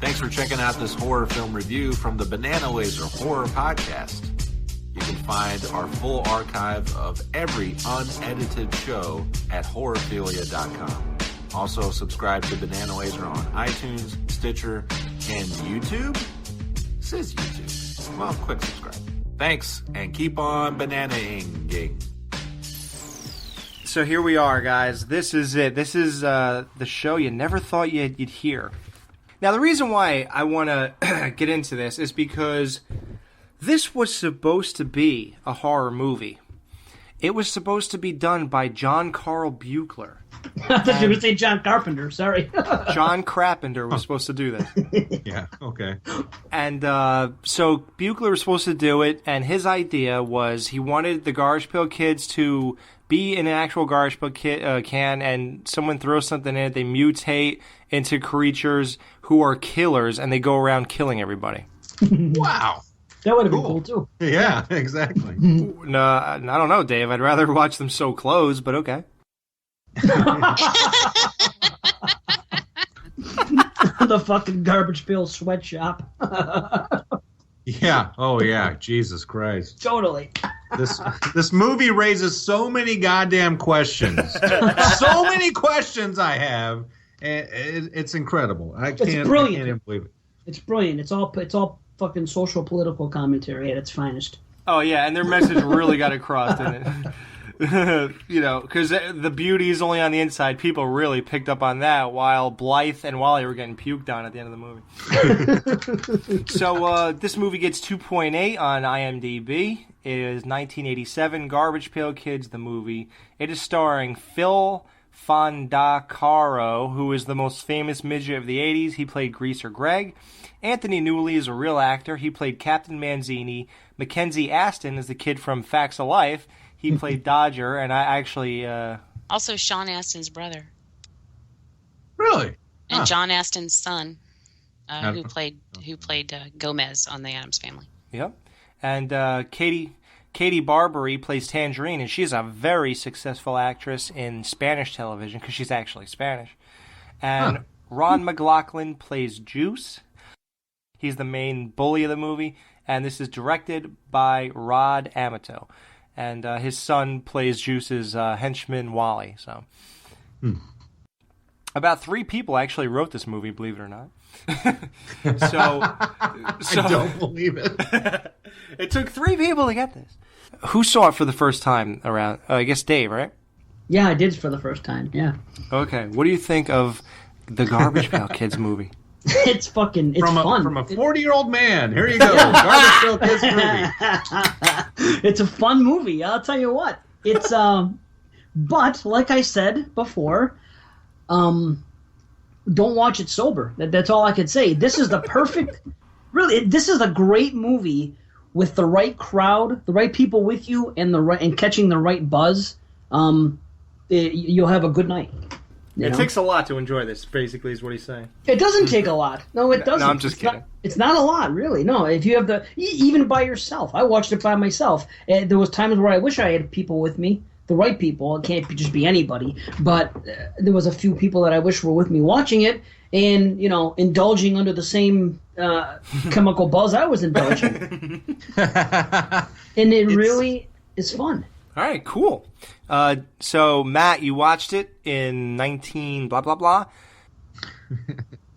Thanks for checking out this horror film review from the Banana Laser Horror Podcast. You can find our full archive of every unedited show at horrorphilia.com. Also, subscribe to Banana Laser on iTunes, Stitcher, and YouTube? It says YouTube. Well, quick subscribe. Thanks, and keep on banana-ing. So here we are, guys. This is it. This is the show you never thought you'd hear. Now, the reason why I want to get into this is because this was supposed to be a horror movie. It was supposed to be done by John Carl Buechler. I thought you were going to say John Carpenter, sorry. John Carpenter was supposed to do this. Yeah, okay. And so Buechler was supposed to do it, and his idea was he wanted the Garbage Pail Kids to be in an actual Garbage Pail can, and someone throws something in it, they mutate into creatures who are killers, and they go around killing everybody. Wow. That would have been cool, too. Yeah, exactly. No, I don't know, Dave. I'd rather watch them sew clothes, but okay. The fucking Garbage Pail Sweatshop. Yeah. Oh, yeah. Jesus Christ. Totally. This movie raises so many goddamn questions. So many questions I have. It's incredible. I can't even believe it. It's brilliant. It's all fucking social political commentary at its finest. Oh yeah, and their message really got across, didn't it? You know, because the beauty is only on the inside. People really picked up on that, while Blythe and Wally were getting puked on at the end of the movie. So this movie gets 2.8 on IMDb. It is 1987, Garbage Pail Kids, the movie. It is starring Phil Fondacaro, who is the most famous midget of the 80s. He played Greaser Greg. Anthony Newley is a real actor. He played Captain Manzini. Mackenzie Aston is the kid from Facts of Life. He played Dodger, and I actually... Also Sean Astin's brother. Really? And John Astin's son, who played Gomez on The Addams Family. Yep. And Katie Barbary plays Tangerine, and she's a very successful actress in Spanish television because she's actually Spanish. And Ron McLaughlin plays Juice. He's the main bully of the movie, and this is directed by Rod Amato. And his son plays Juice's henchman, Wally. So, about 3 people actually wrote this movie, believe it or not. so I don't believe it. It took 3 people to get this. Who saw it for the first time around? I guess Dave, right? Yeah, I did for the first time, yeah. Okay, what do you think of the Garbage Pail Kids movie? It's fun. From a 40-year-old man. Here you go. Garbage Pail Kids movie. It's a fun movie, I'll tell you what. It's, but, like I said before, don't watch it sober. That's all I could say. This is the perfect... Really, this is a great movie with the right crowd, the right people with you, and catching the right buzz. You'll have a good night. It takes a lot to enjoy this, basically, is what he's saying. It doesn't take a lot. No, it doesn't. No, I'm just kidding. It's not a lot, really. No, if you have even by yourself. I watched it by myself. There was times where I wish I had people with me, the right people. It can't just be anybody. But there was a few people that I wish were with me watching it and, indulging under the same chemical buzz I was indulging. And it really is fun. All right, cool. So, Matt, you watched it in 19 blah, blah, blah?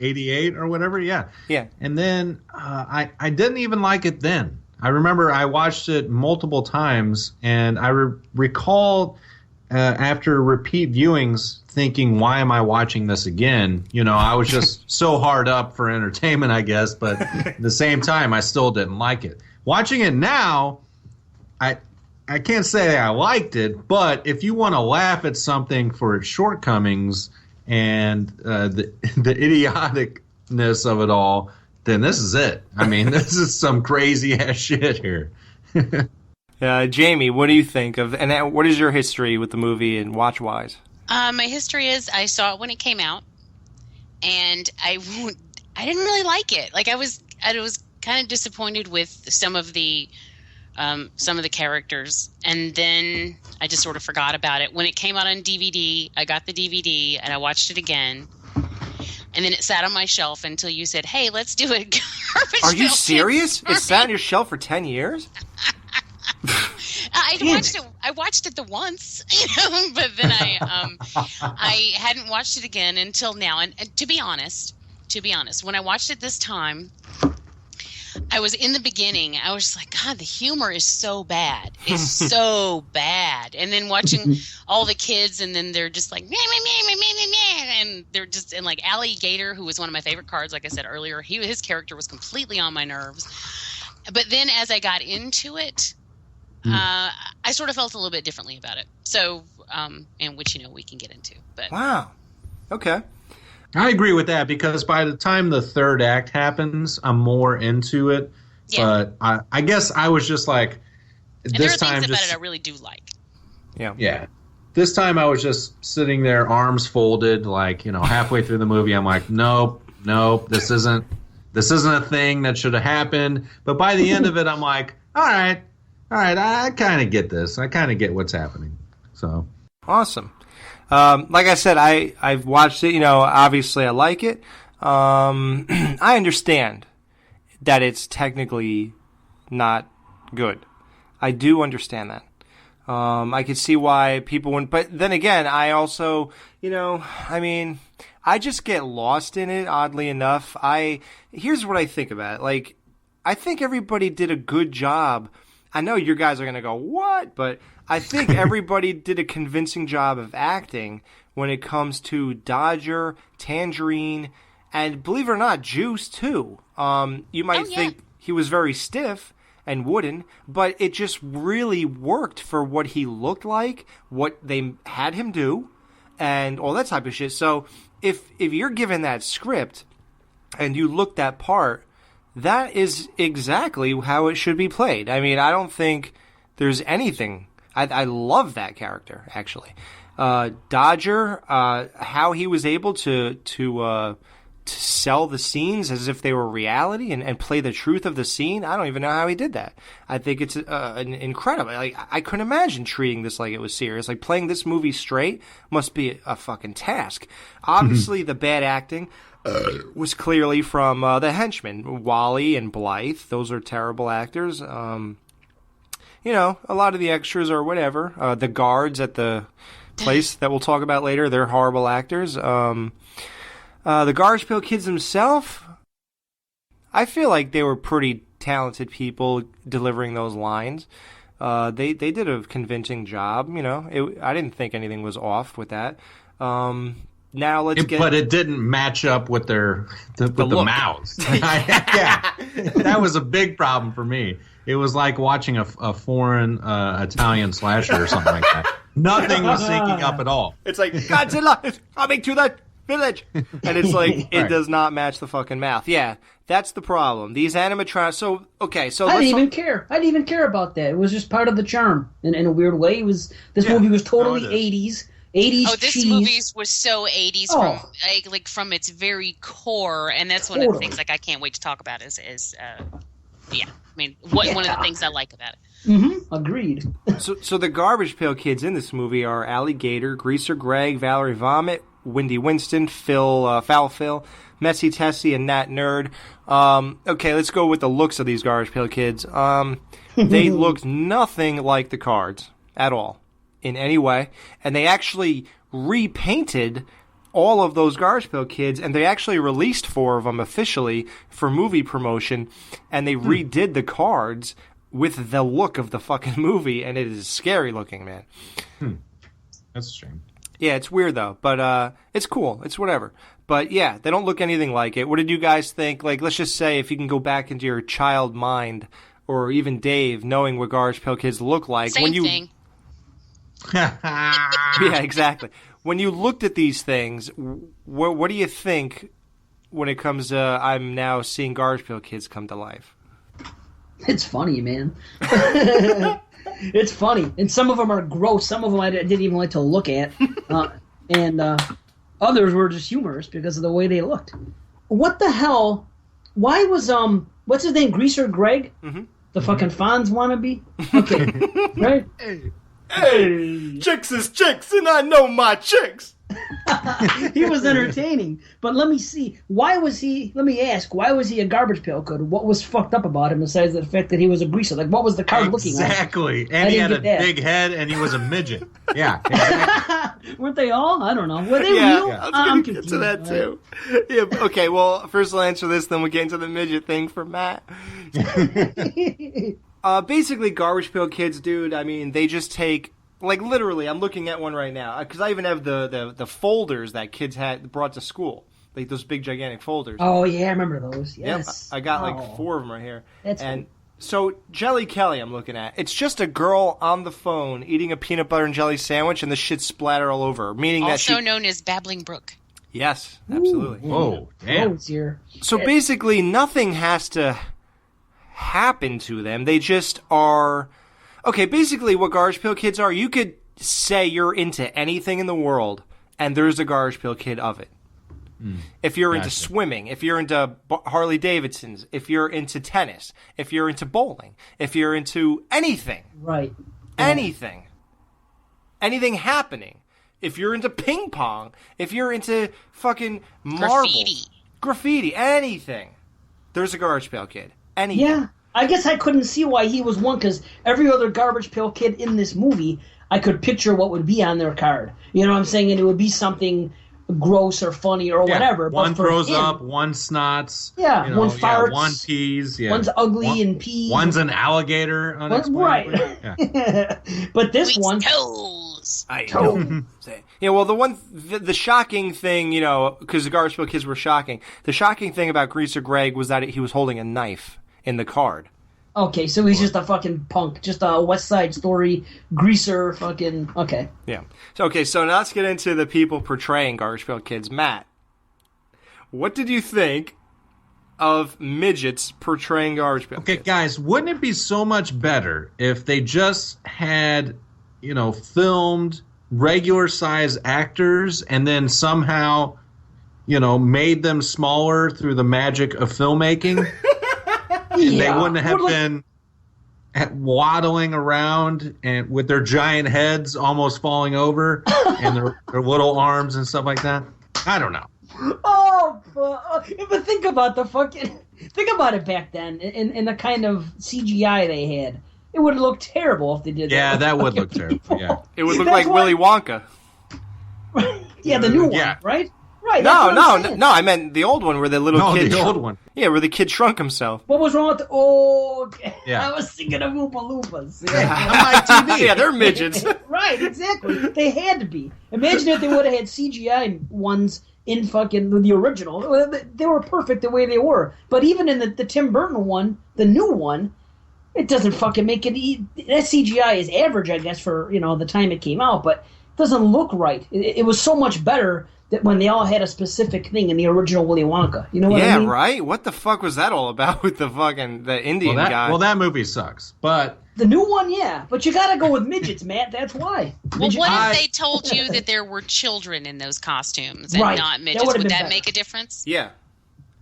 88 or whatever, yeah. Yeah. And then I didn't even like it then. I remember I watched it multiple times, and I recall after repeat viewings thinking, why am I watching this again? I was just so hard up for entertainment, I guess, but at the same time, I still didn't like it. Watching it now, I can't say I liked it, but if you want to laugh at something for its shortcomings and the idioticness of it all, then this is it. I mean, this is some crazy-ass shit here. Jamie, what do you think of, and what is your history with the movie and watch-wise? My history is I saw it when it came out, and I didn't really like it. Like I was kind of disappointed with some of the characters, and then I just sort of forgot about it. When it came out on DVD, I got the DVD and I watched it again, And then it sat on my shelf until you said, "Hey, let's do it." Are you serious? It sat on your shelf for 10 years? I watched it the once, but then I hadn't watched it again until now. And to be honest, when I watched it this time, I was in the beginning. I was just like, God, the humor is so bad. It's so bad. And then watching all the kids, and then they're just like, meh, meh, meh, meh, meh, meh, and they're just, and like Alligator, who was one of my favorite cards, like I said earlier, his character was completely on my nerves. But then as I got into it, I sort of felt a little bit differently about it. So, and which, we can get into. But wow. Okay. I agree with that, because by the time the third act happens, I'm more into it. Yeah. But I guess I was just like, this time, there are things about it I really do like. Yeah. Yeah. This time I was just sitting there, arms folded, like, halfway through the movie. I'm like, nope, this isn't a thing that should have happened. But by the end of it, I'm like, all right, I kind of get this. I kind of get what's happening. So awesome. Like I said, I've watched it. Obviously I like it. I understand that it's technically not good. I do understand that. I could see why people wouldn't. But then again, I also, I just get lost in it, oddly enough. Here's what I think about it. Like, I think everybody did a good job. I know you guys are going to go, what? But I think everybody did a convincing job of acting when it comes to Dodger, Tangerine, and believe it or not, Juice, too. You might think he was very stiff and wooden, but it just really worked for what he looked like, what they had him do, and all that type of shit. So if you're given that script and you look that part, that is exactly how it should be played. I mean, I don't think there's anything. I love that character, actually. Dodger, how he was able to sell the scenes as if they were reality and play the truth of the scene. I don't even know how he did that. I think it's incredible. Like, I couldn't imagine treating this like it was serious. Like, playing this movie straight must be a fucking task. Obviously, the bad acting was clearly from the henchmen, Wally and Blythe. Those are terrible actors. A lot of the extras or whatever. The guards at the place that we'll talk about later, they're horrible actors. The Garbage Pail Kids themselves, I feel like they were pretty talented people delivering those lines. They did a convincing job. I didn't think anything was off with that. Now let's get. But it didn't match up with the mouths. Yeah, that was a big problem for me. It was like watching a foreign Italian slasher or something like that. Nothing was syncing up at all. It's like, Godzilla is coming to the village, and it's like it does not match the fucking mouth. Yeah, that's the problem. These animatronics. So I didn't even care. I didn't even care about that. It was just part of the charm in a weird way. This movie was totally 80s. 80s this cheese. movie was so 80s from its very core, and that's one of the things I can't wait to talk about is one of the things I like about it. Mm-hmm. Agreed. So the Garbage Pail Kids in this movie are Alligator, Greaser Greg, Valerie Vomit, Windy Winston, Foul Phil, Messy Tessie, and Nat Nerd. Okay, let's go with the looks of these Garbage Pail Kids. They looked nothing like the cards at all in any way, and they actually repainted all of those Garbage Pail Kids, and they actually released 4 of them officially for movie promotion, and they redid the cards with the look of the fucking movie, and it is scary looking, man. That's a shame. Yeah, it's weird though, but it's cool. It's whatever. But yeah, they don't look anything like it. What did you guys think? Like, let's just say if you can go back into your child mind, or even Dave, knowing what Garbage Pail Kids look like. Same thing. Yeah, exactly. When you looked at these things, what do you think when it comes to I'm now seeing Garbage Pail Kids come to life? It's funny, man. It's funny. And some of them are gross. Some of them I didn't even like to look at. And others were just humorous because of the way they looked. What the hell? Why was, what's his name? Greaser Greg? Mm-hmm. The fucking Fonz wannabe? Okay. Right? Hey, chicks is chicks, and I know my chicks. He was entertaining. But let me see. Let me ask, why was he a garbage pail kid? What was fucked up about him besides the fact that he was a greaser? Like, what was the card looking like? Exactly. And he had a big head and he was a midget. Yeah, exactly. Weren't they all? I don't know. Were they real? Yeah, I was going to get to that too. Yeah, okay, well, first I'll answer this, then we'll get into the midget thing for Matt. Basically, garbage pail kids, dude, I mean, they just take... Like, literally, I'm looking at one right now. Because I even have the folders that kids had brought to school. Like, those big, gigantic folders. Oh, yeah, I remember those. Yes. Yep, I got, like, 4 of them right here. That's and cool. So, Jelly Kelly I'm looking at. It's just a girl on the phone eating a peanut butter and jelly sandwich, and the shit splatter all over her. Meaning also known as Babbling Brook. Yes, absolutely. Ooh, whoa, damn. So, basically, nothing has to happen to them. They just are... Okay, basically what Garbage Pail Kids are, you could say you're into anything in the world, and there's a Garbage Pail Kid of it. If you're into swimming, if you're into Harley Davidsons, if you're into tennis, if you're into bowling, if you're into anything. Right. Anything. Anything happening. If you're into ping pong, if you're into fucking marbles. Graffiti, anything. There's a Garbage Pail Kid. Anything. Yeah. I guess I couldn't see why he was one, because every other Garbage Pail Kid in this movie, I could picture what would be on their card. You know what I'm saying? And it would be something gross or funny or whatever. One but throws up, one snots. Yeah, one farts. One pees. Yeah. One's ugly and pees. One's an alligator. Right. Yeah. But this one... Toes. Yeah, well, the shocking thing, you know, because the Garbage Pail Kids were shocking, the shocking thing about Greaser Greg was that he was holding a knife in the card. Okay, so he's just a fucking punk, just a West Side Story greaser fucking... Okay. Yeah. So now let's get into the people portraying Garbage Pail Kids. Matt, what did you think of midgets portraying Garbage Pail Kids? Okay, guys, wouldn't it be so much better if they just had, filmed regular-size actors and then somehow, made them smaller through the magic of filmmaking? And they wouldn't have been waddling around and with their giant heads almost falling over and their little arms and stuff like that. I don't know. Oh, but think about it back then in the kind of CGI they had. It would look terrible if they did that. Yeah, that would look terrible. Yeah, it would look like Willy Wonka. Yeah, the new one, right? Right. No. I meant the old one where the little kid. The old one. Yeah, where the kid shrunk himself. What was wrong with the... Oh, yeah. I was thinking of Oompa Loompas. Yeah, they're midgets. Right, exactly. They had to be. Imagine if they would have had CGI ones in fucking the original. They were perfect the way they were. But even in the Tim Burton one, the new one, it doesn't fucking make it... That CGI is average, I guess, for the time it came out, but it doesn't look right. It was so much better... that when they all had a specific thing in the original Willy Wonka. You know what I mean? Yeah, right? What the fuck was that all about with the Indian guy? Well, that movie sucks, but... The new one, yeah. But you gotta go with midgets, Matt. That's why. Well, what if they told you that there were children in those costumes and not midgets? Would that make a difference? Yeah.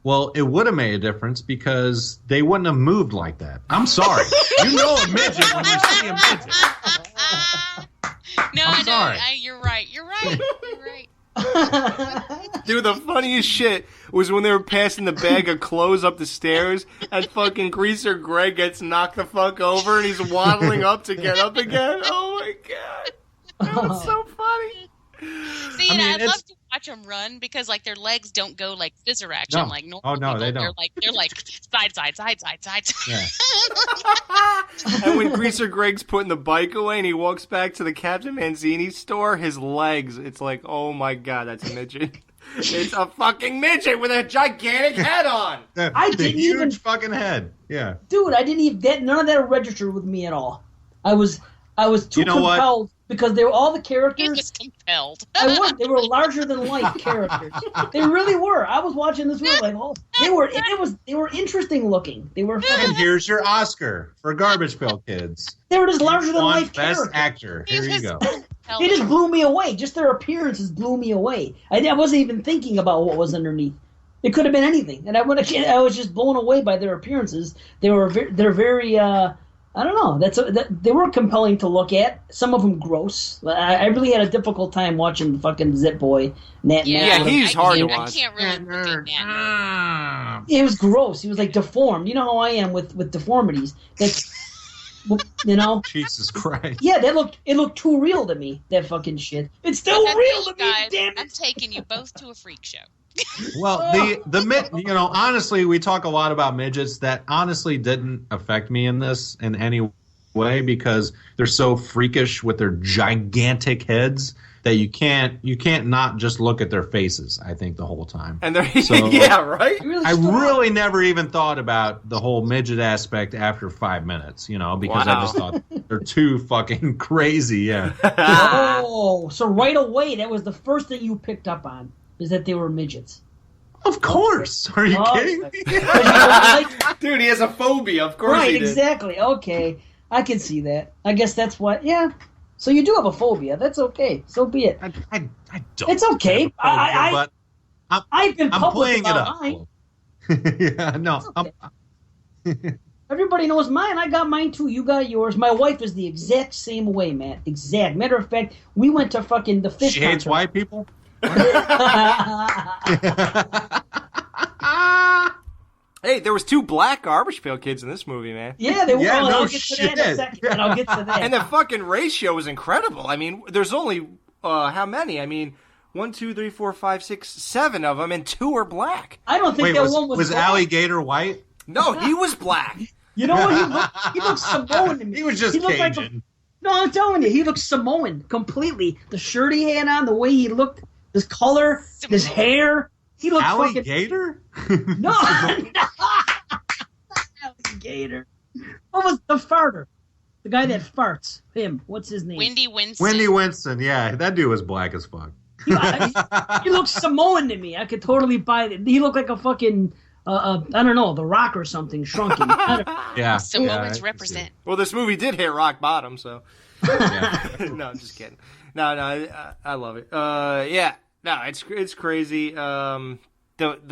Well, it would have made a difference because they wouldn't have moved like that. I'm sorry. You know a midget when you see a midget. You're right. Dude, the funniest shit was when they were passing the bag of clothes up the stairs and fucking Greaser Greg gets knocked the fuck over and he's waddling up to get up again. Oh my god. That was so funny. See, I'd love to watch them run because their legs don't go like scissor action like normal. Oh no, people. they don't. They're like side. Yeah. And when Greaser Greg's putting the bike away and he walks back to the Captain Manzini store, his legs, it's like, oh my god, that's a midget. It's a fucking midget with a gigantic head on. Huge fucking head. Yeah. Dude, I didn't even... None of that registered with me at all. I was too compelled because they were all the characters. He was compelled. They were larger than life characters. They really were. I was watching this movie they were interesting looking. They were. And here's your Oscar for Garbage Pail Kids. They were just larger than life characters. Best actor. Here you go. They just blew me away. Just their appearances blew me away. I wasn't even thinking about what was underneath. It could have been anything, and I was just blown away by their appearances. They're very I don't know. They were compelling to look at. Some of them gross. I really had a difficult time watching fucking Zip Boy. Yeah, he's hard to watch. I can't really look at that. It was gross. He was like deformed. You know how I am with deformities. That's, you know. Jesus Christ. Yeah, it looked too real to me. That fucking shit. It's still real to me. Guys, damn it. I'm taking you both to a freak show. Well, honestly, we talk a lot about midgets. That honestly didn't affect me in this in any way because they're so freakish with their gigantic heads that you can't not just look at their faces. I think the whole time. And they're yeah, right. I really never even thought about the whole midget aspect after 5 minutes. Because I just thought they're too fucking crazy. Yeah. Oh, so right away that was the first thing you picked up on. Is that they were midgets. Of course. Are you kidding me? Dude, he has a phobia. Of course right, he did. Exactly. Okay. I can see that. I guess that's what, yeah. So you do have a phobia. That's okay. So be it. I don't. It's okay. But I've been public playing about it up. mine. Yeah, no. Okay. Everybody knows mine. I got mine too. You got yours. My wife is the exact same way, Matt. Exact. Matter of fact, we went to fucking the fish She hates concert. white people? Hey, there was 2 black Garbage Pail Kids in this movie, man. Yeah, they were. Yeah, I'll get to that in a shit. second. And I'll get to that. And the fucking ratio is incredible. I mean, there's only how many? I mean, 1, 2, 3, 4, 5, 6, 7 of them, and 2 are black. I don't think Wait, that one was black. Alligator white? No, he was black. You know what? He looked Samoan to me. He was just looked Cajun. No, I'm telling you, he looked Samoan completely. The shirt he had on, the way he looked, his color, his hair. He looked Alligator? fucking... No, Alligator. What was the farter? The guy that farts. Him. What's his name? Wendy Winston. Wendy Winston, yeah. That dude was black as fuck. He looked Samoan to me. I could totally buy it. He looked like a fucking... I don't know, The Rock or something, shrunken. Yeah. Samoans I represent. Well, this movie did hit rock bottom, so. Yeah. No, I'm just kidding. No, I love it. Yeah, no, it's crazy. The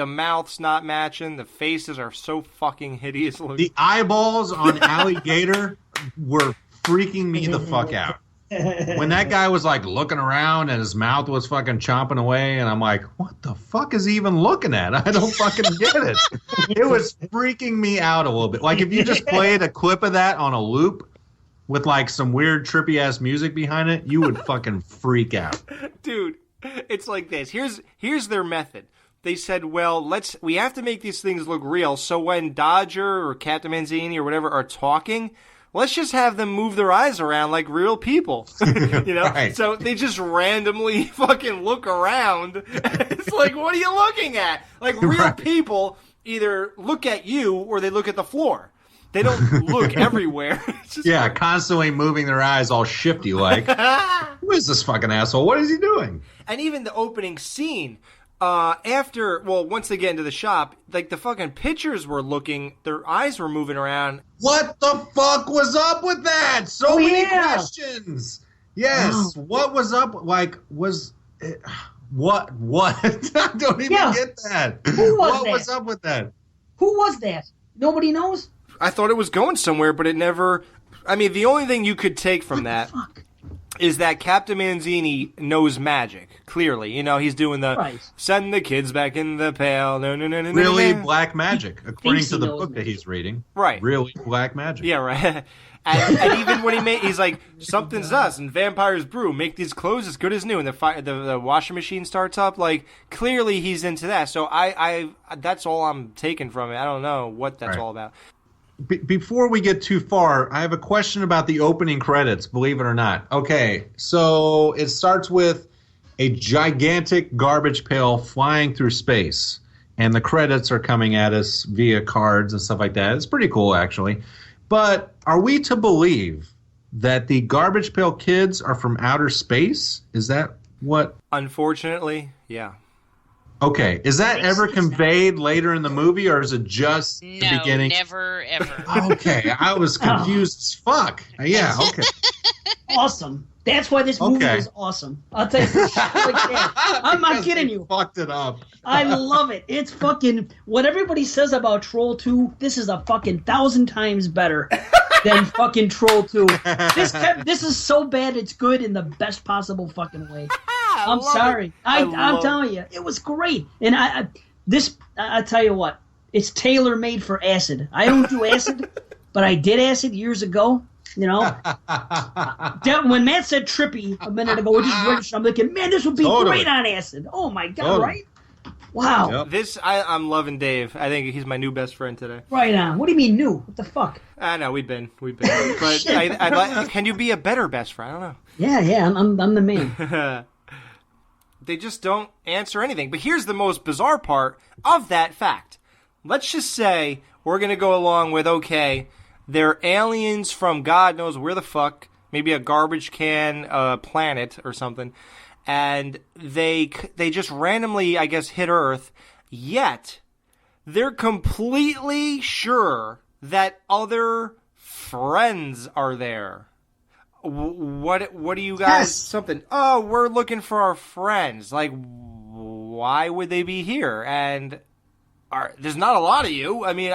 mouth's not matching. The faces are so fucking hideous looking. The eyeballs on Alligator were freaking me the fuck out. When that guy was like looking around and his mouth was fucking chomping away, and I'm like, what the fuck is he even looking at? I don't fucking get it. It was freaking me out a little bit. Like if you just played a clip of that on a loop with like some weird trippy ass music behind it, you would fucking freak out. Dude, it's like this. Here's their method. They said, well, we have to make these things look real, so when Dodger or Captain Manzini or whatever are talking, let's just have them move their eyes around like real people. You know? Right. So they just randomly fucking look around. It's like, what are you looking at? Like real people either look at you or they look at the floor. They don't look everywhere. It's just constantly moving their eyes all shifty like. Who is this fucking asshole? What is he doing? And even the opening scene, once they get into the shop, like the fucking pitchers were looking, their eyes were moving around. What the fuck was up with that? So many questions. Yes. Wow. What was up? Like, was it, what? I don't even get that. Who was what that? was up with that? Who was that? Nobody knows? I thought it was going somewhere, but it never. I mean, the only thing you could take from that is that Captain Manzini knows magic. Clearly, you know, he's doing the send the kids back in the pail. No. Really black magic, according to the book that he's reading. Right. Really black magic. Yeah, right. And even when he's like, something's us and vampires brew, make these clothes as good as new, and the washing machine starts up. Like clearly, he's into that. So I that's all I'm taking from it. I don't know what that's all about. Before we get too far, I have a question about the opening credits, believe it or not. Okay, so it starts with a gigantic garbage pail flying through space, and the credits are coming at us via cards and stuff like that. It's pretty cool, actually. But are we to believe that the Garbage Pail Kids are from outer space? Is that what? Unfortunately, yeah. Okay, is that ever conveyed later in the movie, or is it just the beginning? No, never, ever. Okay, I was confused as fuck. Yeah, okay. Awesome. That's why this movie is awesome. I'll tell you shit like that. I'm not kidding you. Fucked it up. I love it. It's fucking what everybody says about Troll 2. This is a fucking 1,000 times better. than fucking Troll 2. This is so bad it's good in the best possible fucking way. I'm sorry. I'm telling you, it was great. And I tell you what, it's tailor-made for acid. I don't do acid, but I did acid years ago. You know, when Matt said trippy a minute ago, which is British, I'm thinking, man, this would be great on acid. Oh my god, right? Wow. Yep. I'm loving Dave. I think he's my new best friend today. Right on. What do you mean new? What the fuck? I know we've been. But can you be a better best friend? I don't know. Yeah. I'm the man. They just don't answer anything. But here's the most bizarre part of that fact. Let's just say we're gonna go along with they're aliens from God knows where the fuck, maybe a garbage can planet or something, and they just randomly, I guess, hit Earth, yet they're completely sure that other friends are there. What do you guys... Yes. Something, we're looking for our friends. Like, why would they be here? And there's not a lot of you. I mean...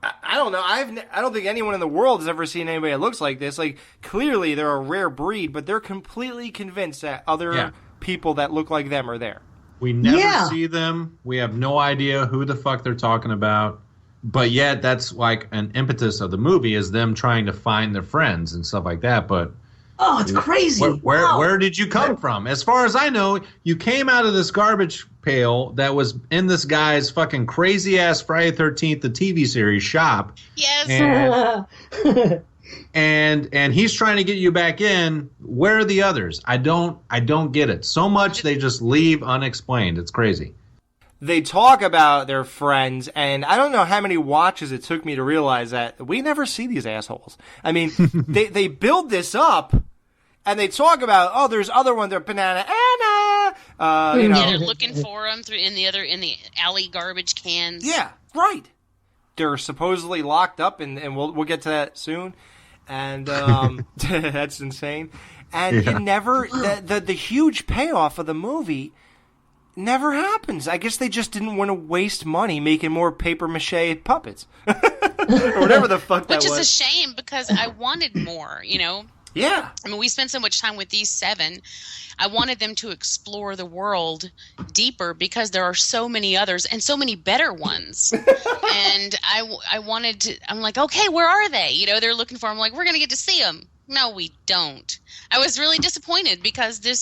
I don't know. I don't think anyone in the world has ever seen anybody that looks like this. Like, clearly they're a rare breed, but they're completely convinced that other people that look like them are there. We never see them. We have no idea who the fuck they're talking about. But yet, that's like an impetus of the movie is them trying to find their friends and stuff like that. But it's crazy. Where did you come from? As far as I know, you came out of this garbage pail that was in this guy's fucking crazy ass Friday 13th, the TV series shop. Yes. And he's trying to get you back in. Where are the others? I don't get it. So much they just leave unexplained. It's crazy. They talk about their friends, and I don't know how many watches it took me to realize that we never see these assholes. I mean, they build this up, and they talk about, there's other ones, they're Banana Anna. They're looking for them in the alley garbage cans. Yeah, right. They're supposedly locked up, and we'll get to that soon. And that's insane. And it never the huge payoff of the movie never happens. I guess they just didn't want to waste money making more paper mache puppets or whatever the fuck that was. Which is a shame because I wanted more. Yeah. I mean, we spent so much time with these 7. I wanted them to explore the world deeper because there are so many others and so many better ones. And I wanted to, I'm like, okay, where are they? They're looking for them. I'm like, we're going to get to see them. No, we don't. I was really disappointed because by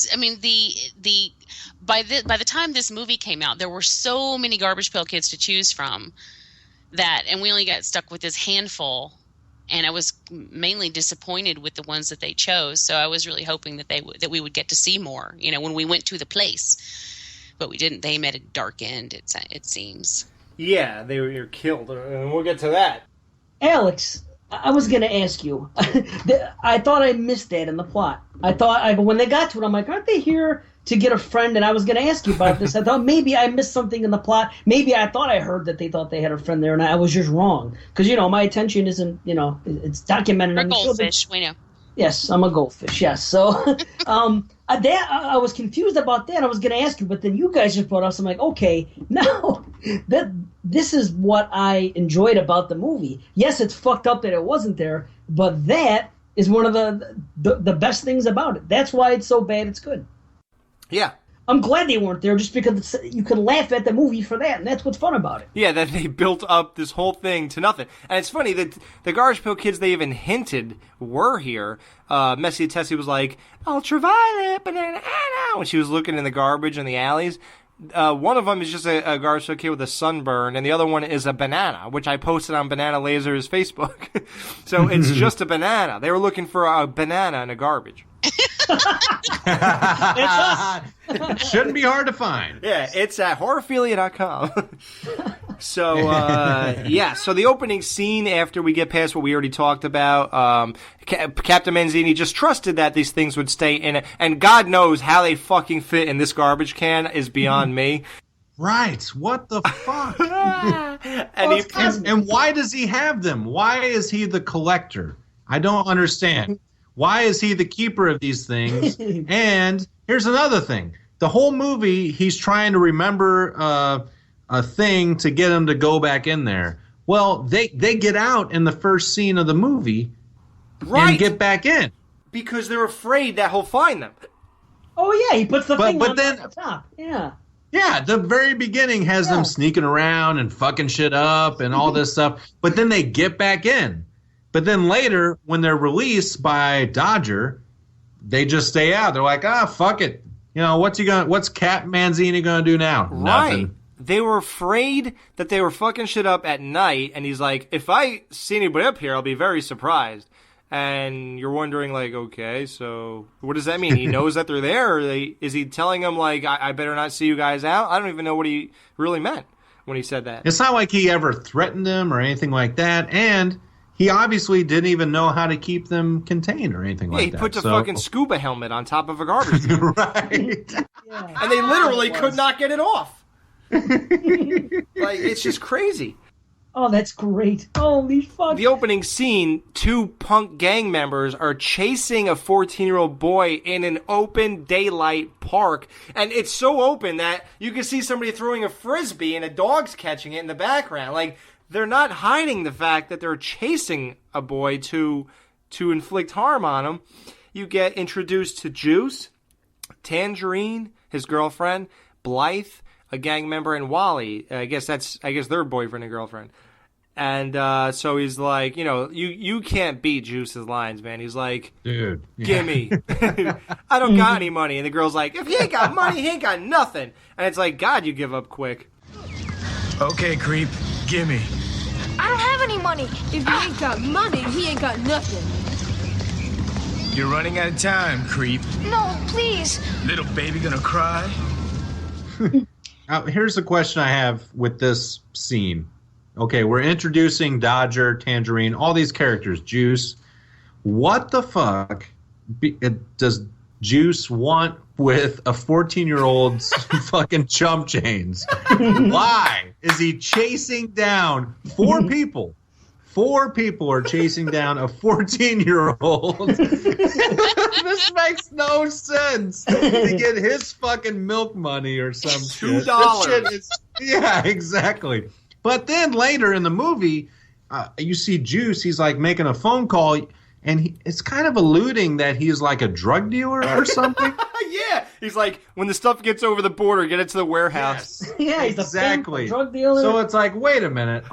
the time this movie came out, there were so many Garbage Pail Kids to choose from and we only got stuck with this handful. And I was mainly disappointed with the ones that they chose. So I was really hoping that we would get to see more, when we went to the place. But we didn't. They met a dark end, it seems. Yeah, they were killed. And we'll get to that. Alex, I was going to ask you. I thought I missed that in the plot. I thought when they got to it, I'm like, aren't they here to get a friend? And I was going to ask you about this. I thought maybe I missed something in the plot. Maybe I thought I heard that they thought they had a friend there, and I was just wrong. Because, my attention isn't, it's documented. We're goldfish, we know. Yes, I'm a goldfish, yes. So I was confused about that. I was going to ask you, but then you guys just brought up, so I'm like, okay, now this is what I enjoyed about the movie. Yes, it's fucked up that it wasn't there, but that is one of the best things about it. That's why it's so bad it's good. Yeah. I'm glad they weren't there just because you can laugh at the movie for that, and that's what's fun about it. Yeah, that they built up this whole thing to nothing. And it's funny that the Garbage Pail Kids they even hinted were here. Messi Tessie was like, Ultraviolet, Banana Anna, when she was looking in the garbage in the alleys. One of them is just a Garbage Pail Kid with a sunburn, and the other one is a banana, which I posted on Banana Laser's Facebook. So it's just a banana. They were looking for a banana in a garbage. Shouldn't be hard to find. Yeah, it's at horrorphilia.com. So, so the opening scene after we get past what we already talked about, Captain Manzini just trusted that these things would stay in it, and God knows how they fucking fit in this garbage can is beyond me. Right. What the fuck? and why does he have them? Why is he the collector? I don't understand. Why is he the keeper of these things? And here's another thing. The whole movie, he's trying to remember a thing to get him to go back in there. Well, they get out in the first scene of the movie and get back in. Because they're afraid that he'll find them. Oh, yeah, he puts the thing on then, the top. Yeah. Yeah, the very beginning has them sneaking around and fucking shit up and all this stuff. But then they get back in. But then later, when they're released by Dodger, they just stay out. They're like, fuck it. You know, what's Cap Manzini gonna do now? Right. Nothing. They were afraid that they were fucking shit up at night, and he's like, if I see anybody up here, I'll be very surprised. And you're wondering, like, okay, so what does that mean? He knows that they're there? Or is he telling them, like, I better not see you guys out? I don't even know what he really meant when he said that. It's not like he ever threatened them or anything like that, and he obviously didn't even know how to keep them contained or anything like that. Yeah, he put the fucking scuba helmet on top of a garbage can. Right. And they literally could not get it off. Like, it's just crazy. Oh, that's great. Holy fuck. The opening scene, 2 punk gang members are chasing a 14-year-old boy in an open daylight park. And it's so open that you can see somebody throwing a frisbee and a dog's catching it in the background. Like, they're not hiding the fact that they're chasing a boy to inflict harm on him. You get introduced to Juice, Tangerine, his girlfriend, Blythe, a gang member, and Wally. I guess their boyfriend and girlfriend. And so he's like, you know, you can't beat Juice's lines, man. He's like, dude, gimme. I don't got any money. And the girl's like, if he ain't got money, he ain't got nothing. And it's like, God, you give up quick. Okay, creep, gimme. I don't have any money. If he ain't got money, he ain't got nothing. You're running out of time, creep. No, please. Little baby gonna cry? Here's the question I have with this scene. Okay, we're introducing Dodger, Tangerine, all these characters, Juice. What the fuck does Juice want with a 14-year-old's fucking chump chains? Why is he chasing down 4 people? 4 people are chasing down a 14-year-old. This makes no sense. To get his fucking milk money or some shit. $2. Yeah, exactly. But then later in the movie, you see Juice. He's like making a phone call, and it's kind of alluding that he's like a drug dealer or something. Yeah, he's like, when the stuff gets over the border, get it to the warehouse. Yes, Yeah, he's exactly. a drug dealer. So it's like, wait a minute,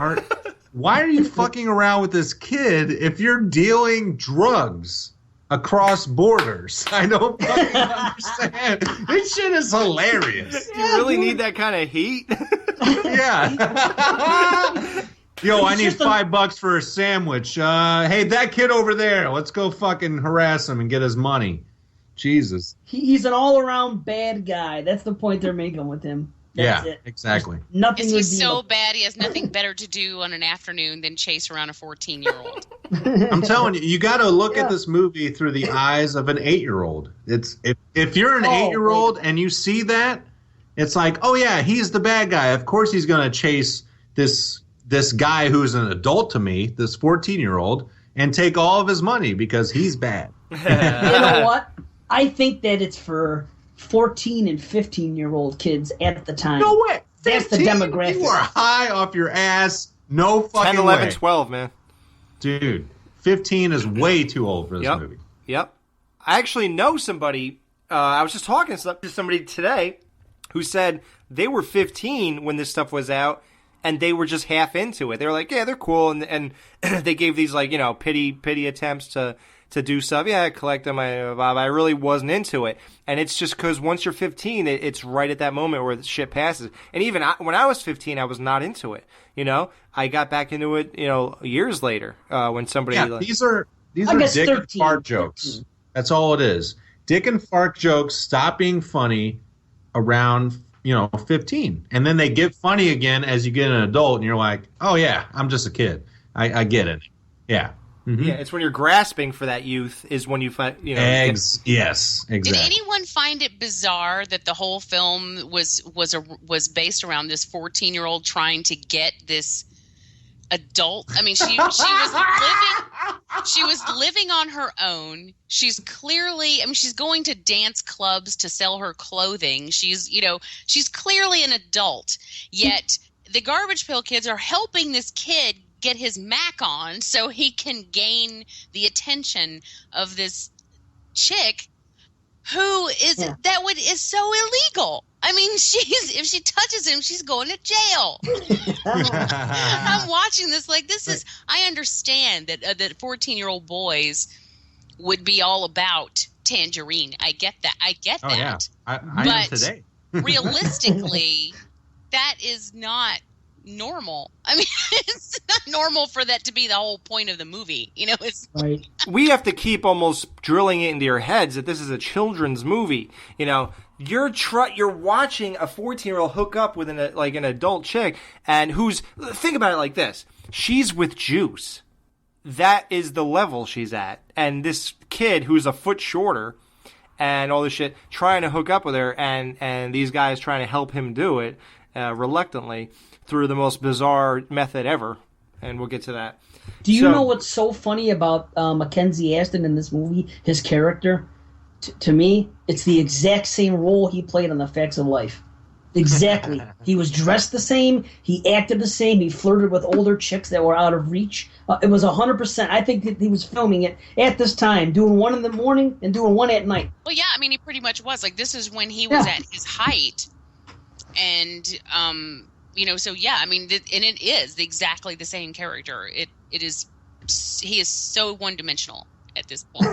why are you fucking around with this kid if you're dealing drugs across borders? I don't fucking understand. This shit is hilarious. Do you really need that kind of heat? Yeah. Yo, I need $5 for a sandwich. Hey, that kid over there, let's go fucking harass him and get his money. Jesus. He's an all-around bad guy. That's the point they're making with him. That's it. Exactly. There's nothing. Is he so bad he has nothing better to do on an afternoon than chase around a 14-year-old? I'm telling you, you got to look at this movie through the eyes of an 8-year-old. It's if you're an 8-year-old and you see that, it's like, oh yeah, he's the bad guy. Of course he's going to chase this guy who's an adult to me, this 14-year-old, and take all of his money because he's bad. You know what? I think that it's for 14 and 15-year-old kids at the time. No way. That's the demographic. You are high off your ass. No fucking 10, 11, way. 12, man. Dude, 15 is way too old for this movie. Yep. I actually know somebody. I was just talking to somebody today who said they were 15 when this stuff was out, and they were just half into it. They were like, yeah, they're cool, and they gave these, like, you know, pity attempts to do stuff. Yeah, collect them. I really wasn't into it. And it's just because once you're 15, it's right at that moment where the shit passes. And even when I was 15, I was not into it. You know, I got back into it, you know, years later when somebody. Yeah, these are dick and fart jokes. That's all it is. Dick and fart jokes stop being funny around, 15. And then they get funny again as you get an adult, and you're like, oh, yeah, I'm just a kid. I get it. Yeah. Mm-hmm. Yeah, it's when you're grasping for that youth is when you find, Yes, exactly. Did anyone find it bizarre that the whole film was based around this 14-year-old trying to get this adult? I mean, she was living on her own. She's clearly, I mean, she's going to dance clubs to sell her clothing. She's clearly an adult, yet the Garbage Pail Kids are helping this kid get his Mac on so he can gain the attention of this chick who is is so illegal. I mean, if she touches him, she's going to jail. I'm watching this like this is. I understand that 14-year-old boys would be all about Tangerine. I get that. Oh yeah, I am today. Realistically, that is not normal. I mean, it's not normal for that to be the whole point of the movie. You know, it's Right. We have to keep almost drilling it into your heads that this is a children's movie. You know, you're watching a 14-year-old hook up with an adult chick, and think about it like this: she's with Juice. That is the level she's at, and this kid who's a foot shorter, and all this shit, trying to hook up with her, and these guys trying to help him do it reluctantly through the most bizarre method ever, and we'll get to that. Do you know what's so funny about Mackenzie Astin in this movie? His character, to me, it's the exact same role he played on The Facts of Life. Exactly. He was dressed the same. He acted the same. He flirted with older chicks that were out of reach. It was 100%. I think that he was filming it at this time, doing one in the morning and doing one at night. well, yeah. I mean, he pretty much was like this is when he was at his height, and so yeah. I mean, and it is exactly the same character. It is. He is so one-dimensional at this point.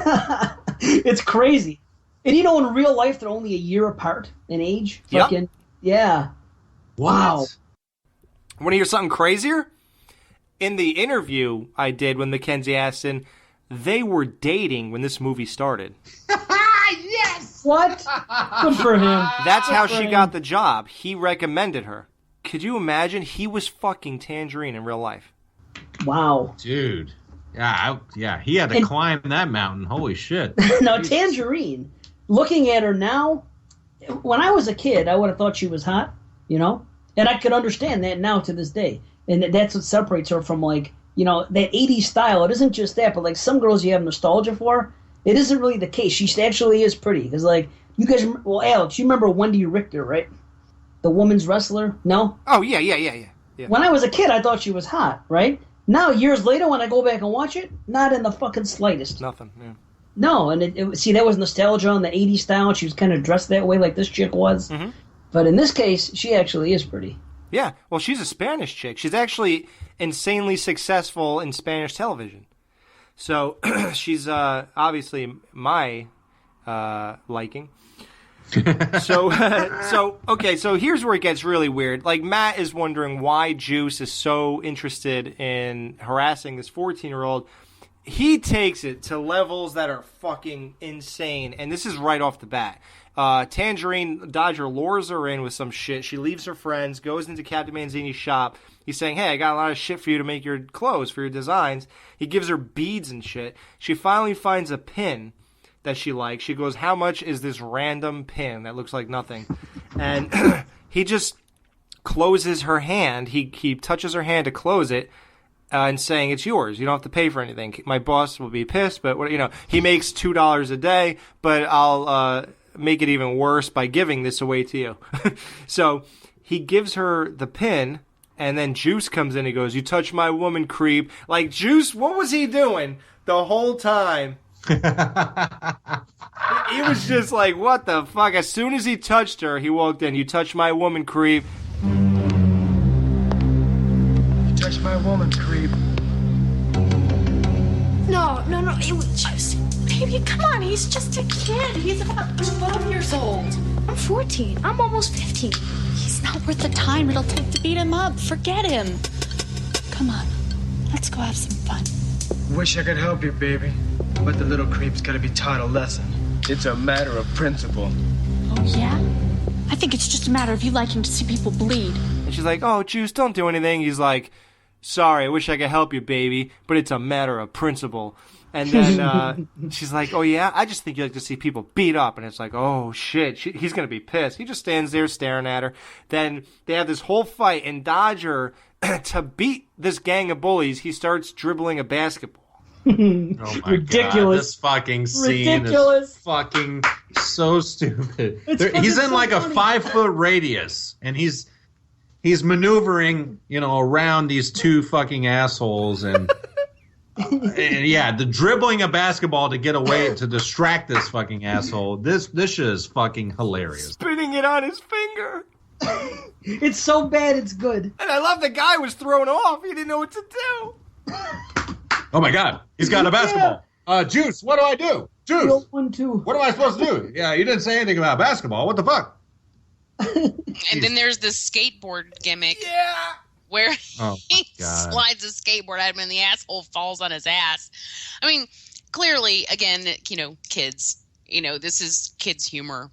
It's crazy. And in real life, they're only a year apart in age. Yep. Fucking, yeah. Wow. What? Want to hear something crazier? In the interview I did with Mackenzie Astin, they were dating when this movie started. Yes! What? Good for him. That's how Good she for got him. the job. He recommended her. Could you imagine? He was fucking Tangerine in real life. Wow. Dude. Yeah, he had to climb that mountain. Holy shit. Now, Tangerine, looking at her now, when I was a kid, I would have thought she was hot, And I could understand that now to this day. And that's what separates her from, that 80s style. It isn't just that, but, some girls you have nostalgia for, it isn't really the case. She actually is pretty. Because, you guys, Alex, you remember Wendy Richter, right? The women's wrestler? No? Oh, yeah. When I was a kid, I thought she was hot, right? Now, years later, when I go back and watch it, not in the fucking slightest. Nothing, yeah. No, and see, that was nostalgia on the 80s style. She was kind of dressed that way like this chick was. Mm-hmm. But in this case, she actually is pretty. Yeah, well, she's a Spanish chick. She's actually insanely successful in Spanish television. So she's obviously my liking. So here's where it gets really weird. Matt is wondering why Juice is so interested in harassing this 14-year-old. He takes it to levels that are fucking insane, and this is right off the bat. Tangerine Dodger lures her in with some shit. She leaves her friends, goes into Captain Manzini's shop. He's saying, hey, I got a lot of shit for you to make your clothes, for your designs. He gives her beads and shit. She finally finds a pin that she likes. She goes, how much is this random pin that looks like nothing? And he just closes her hand. He touches her hand to close it. And saying it's yours, you don't have to pay for anything. My boss will be pissed, but he makes $2 a day, but I'll make it even worse by giving this away to you. So he gives her the pin, and then Juice comes in and goes, you touch my woman, creep. Juice, what was he doing the whole time? He was just like, what the fuck? As soon as he touched her, he walked in, you touch my woman, creep. Touch my woman, creep. No, it was just... Baby, come on, he's just a kid. He's about 12 years old. I'm 14. I'm almost 15. He's not worth the time it'll take to beat him up. Forget him. Come on, let's go have some fun. Wish I could help you, baby. But the little creep's gotta be taught a lesson. It's a matter of principle. Oh, yeah? I think it's just a matter of you liking to see people bleed. And she's like, oh, Juice, don't do anything. He's like, sorry, I wish I could help you, baby, but it's a matter of principle. And then she's like, oh, yeah? I just think you like to see people beat up. And it's like, oh, shit, he's going to be pissed. He just stands there staring at her. Then they have this whole fight, and Dodger, to beat this gang of bullies, he starts dribbling a basketball. Oh my Ridiculous. God, this fucking scene Ridiculous. is fucking so stupid. It's He's in so like funny. a 5-foot radius, and he's he's maneuvering, around these two fucking assholes, and yeah, the dribbling a basketball to get away to distract this fucking asshole. This shit is fucking hilarious. Spinning it on his finger. It's so bad, it's good. And I love the guy was thrown off. He didn't know what to do. Oh my God, he's got a basketball. Juice, what do I do? Juice, 1, 2. what am I supposed to do? Yeah, you didn't say anything about basketball. What the fuck? And then there's this skateboard gimmick. Yeah. Where he God. slides a skateboard at him and the asshole falls on his ass. I mean, clearly, again, kids. This is kids' humor.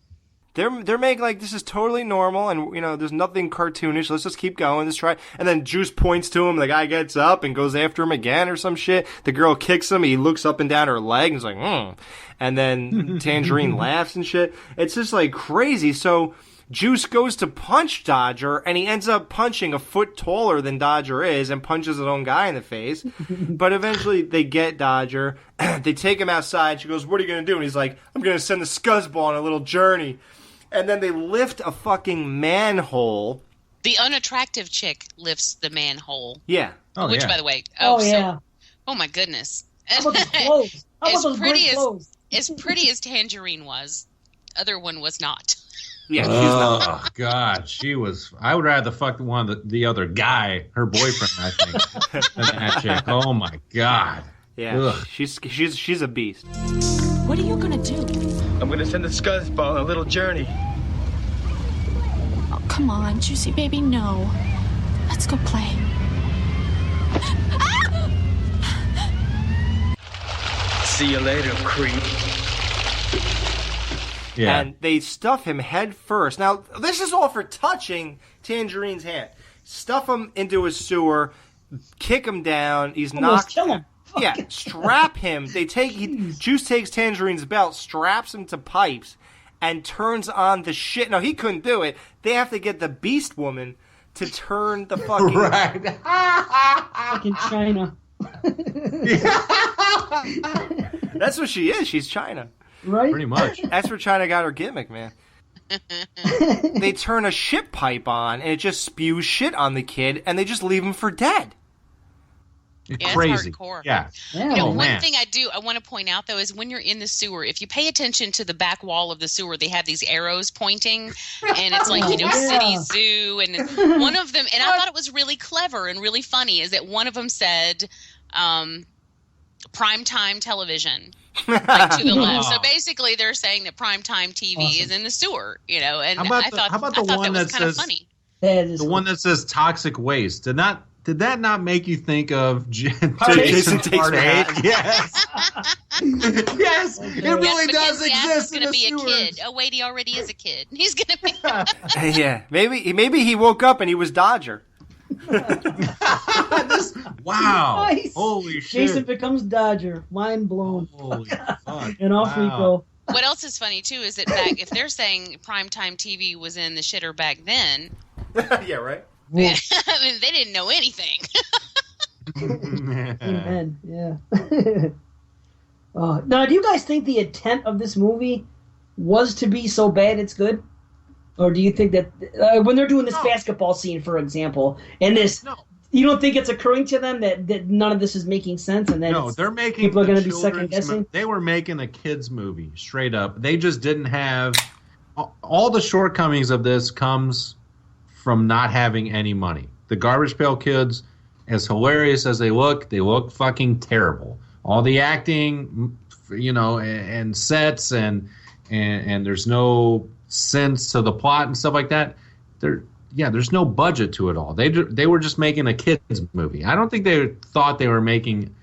They're making like this is totally normal, and there's nothing cartoonish. Let's just keep going. Let's try. And then Juice points to him. The guy gets up and goes after him again or some shit. The girl kicks him. He looks up and down her leg and is like, And then Tangerine laughs and shit. It's just like crazy. So Juice goes to punch Dodger, and he ends up punching a foot taller than Dodger is and punches his own guy in the face. But eventually they get Dodger. They take him outside. She goes, "What are you going to do?" And he's like, "I'm going to send the scuzzball on a little journey." And then they lift a fucking manhole. The unattractive chick lifts the manhole. Yeah. Oh, Which, yeah. by the way, yeah. Oh my goodness. How about those clothes? How about those great clothes? As pretty as Tangerine was, other one was not. Yeah, she's not. Oh God, she was. I would rather fuck one of the other guy, her boyfriend, I think, than that chick. Oh my God. Yeah, Ugh. she's a beast. What are you gonna do? I'm gonna send the scuzzball on a little journey. Oh, come on, Juicy baby, no. Let's go play. See you later, creep. Yeah. And they stuff him head first. Now, this is all for touching Tangerine's hand. Stuff him into a sewer, kick him down. He's Almost knocked. kill him. Yeah, strap him. Juice takes Tangerine's belt, straps him to pipes, and turns on the shit. No, he couldn't do it. They have to get the Beast Woman to turn the fucking Right. Fucking China. That's what she is. She's China. Right? Pretty much. That's where China got her gimmick, man. They turn a shit pipe on, and it just spews shit on the kid, and they just leave him for dead. Yeah, Crazy. it's hardcore. Yeah. Yeah. One man. thing I want to point out, though, is when you're in the sewer, if you pay attention to the back wall of the sewer, they have these arrows pointing, and it's like, Yeah. City Zoo, and one of them, and I thought it was really clever and really funny, is that one of them said, primetime television, like to the left. So basically, they're saying that primetime TV is in the sewer, and How about I thought the that one was that kind of says- funny. That is The one that says toxic waste. Did that not make you think of Jason Jason Takes Part 8? Manhattan. Yes. Yes. It really does Because Gas exist is in going to the be a sewers. kid. Oh, wait, he already is a kid. He's going to be... Yeah, maybe he woke up and he was Dodger. Wow. Nice. Holy shit. Jason becomes Dodger. Mind blown. Holy fuck. And off we go. What else is funny, too, is that if they're saying primetime TV was in the shitter back then, Yeah, right. I mean, they didn't know anything. Amen. Yeah. Now, do you guys think the intent of this movie was to be so bad it's good? Or do you think that when they're doing this basketball scene, for example, and this, you don't think it's occurring to them that none of this is making sense? And that No, they're making people are the going to be children's second guessing? They were making a kids movie, straight up. They just didn't have all the shortcomings of this comes from not having any money. The Garbage Pail Kids, as hilarious as they look fucking terrible. All the acting, and sets and there's no sense to the plot and stuff like that. There's no budget to it all. They were just making a kids movie. I don't think they thought they were making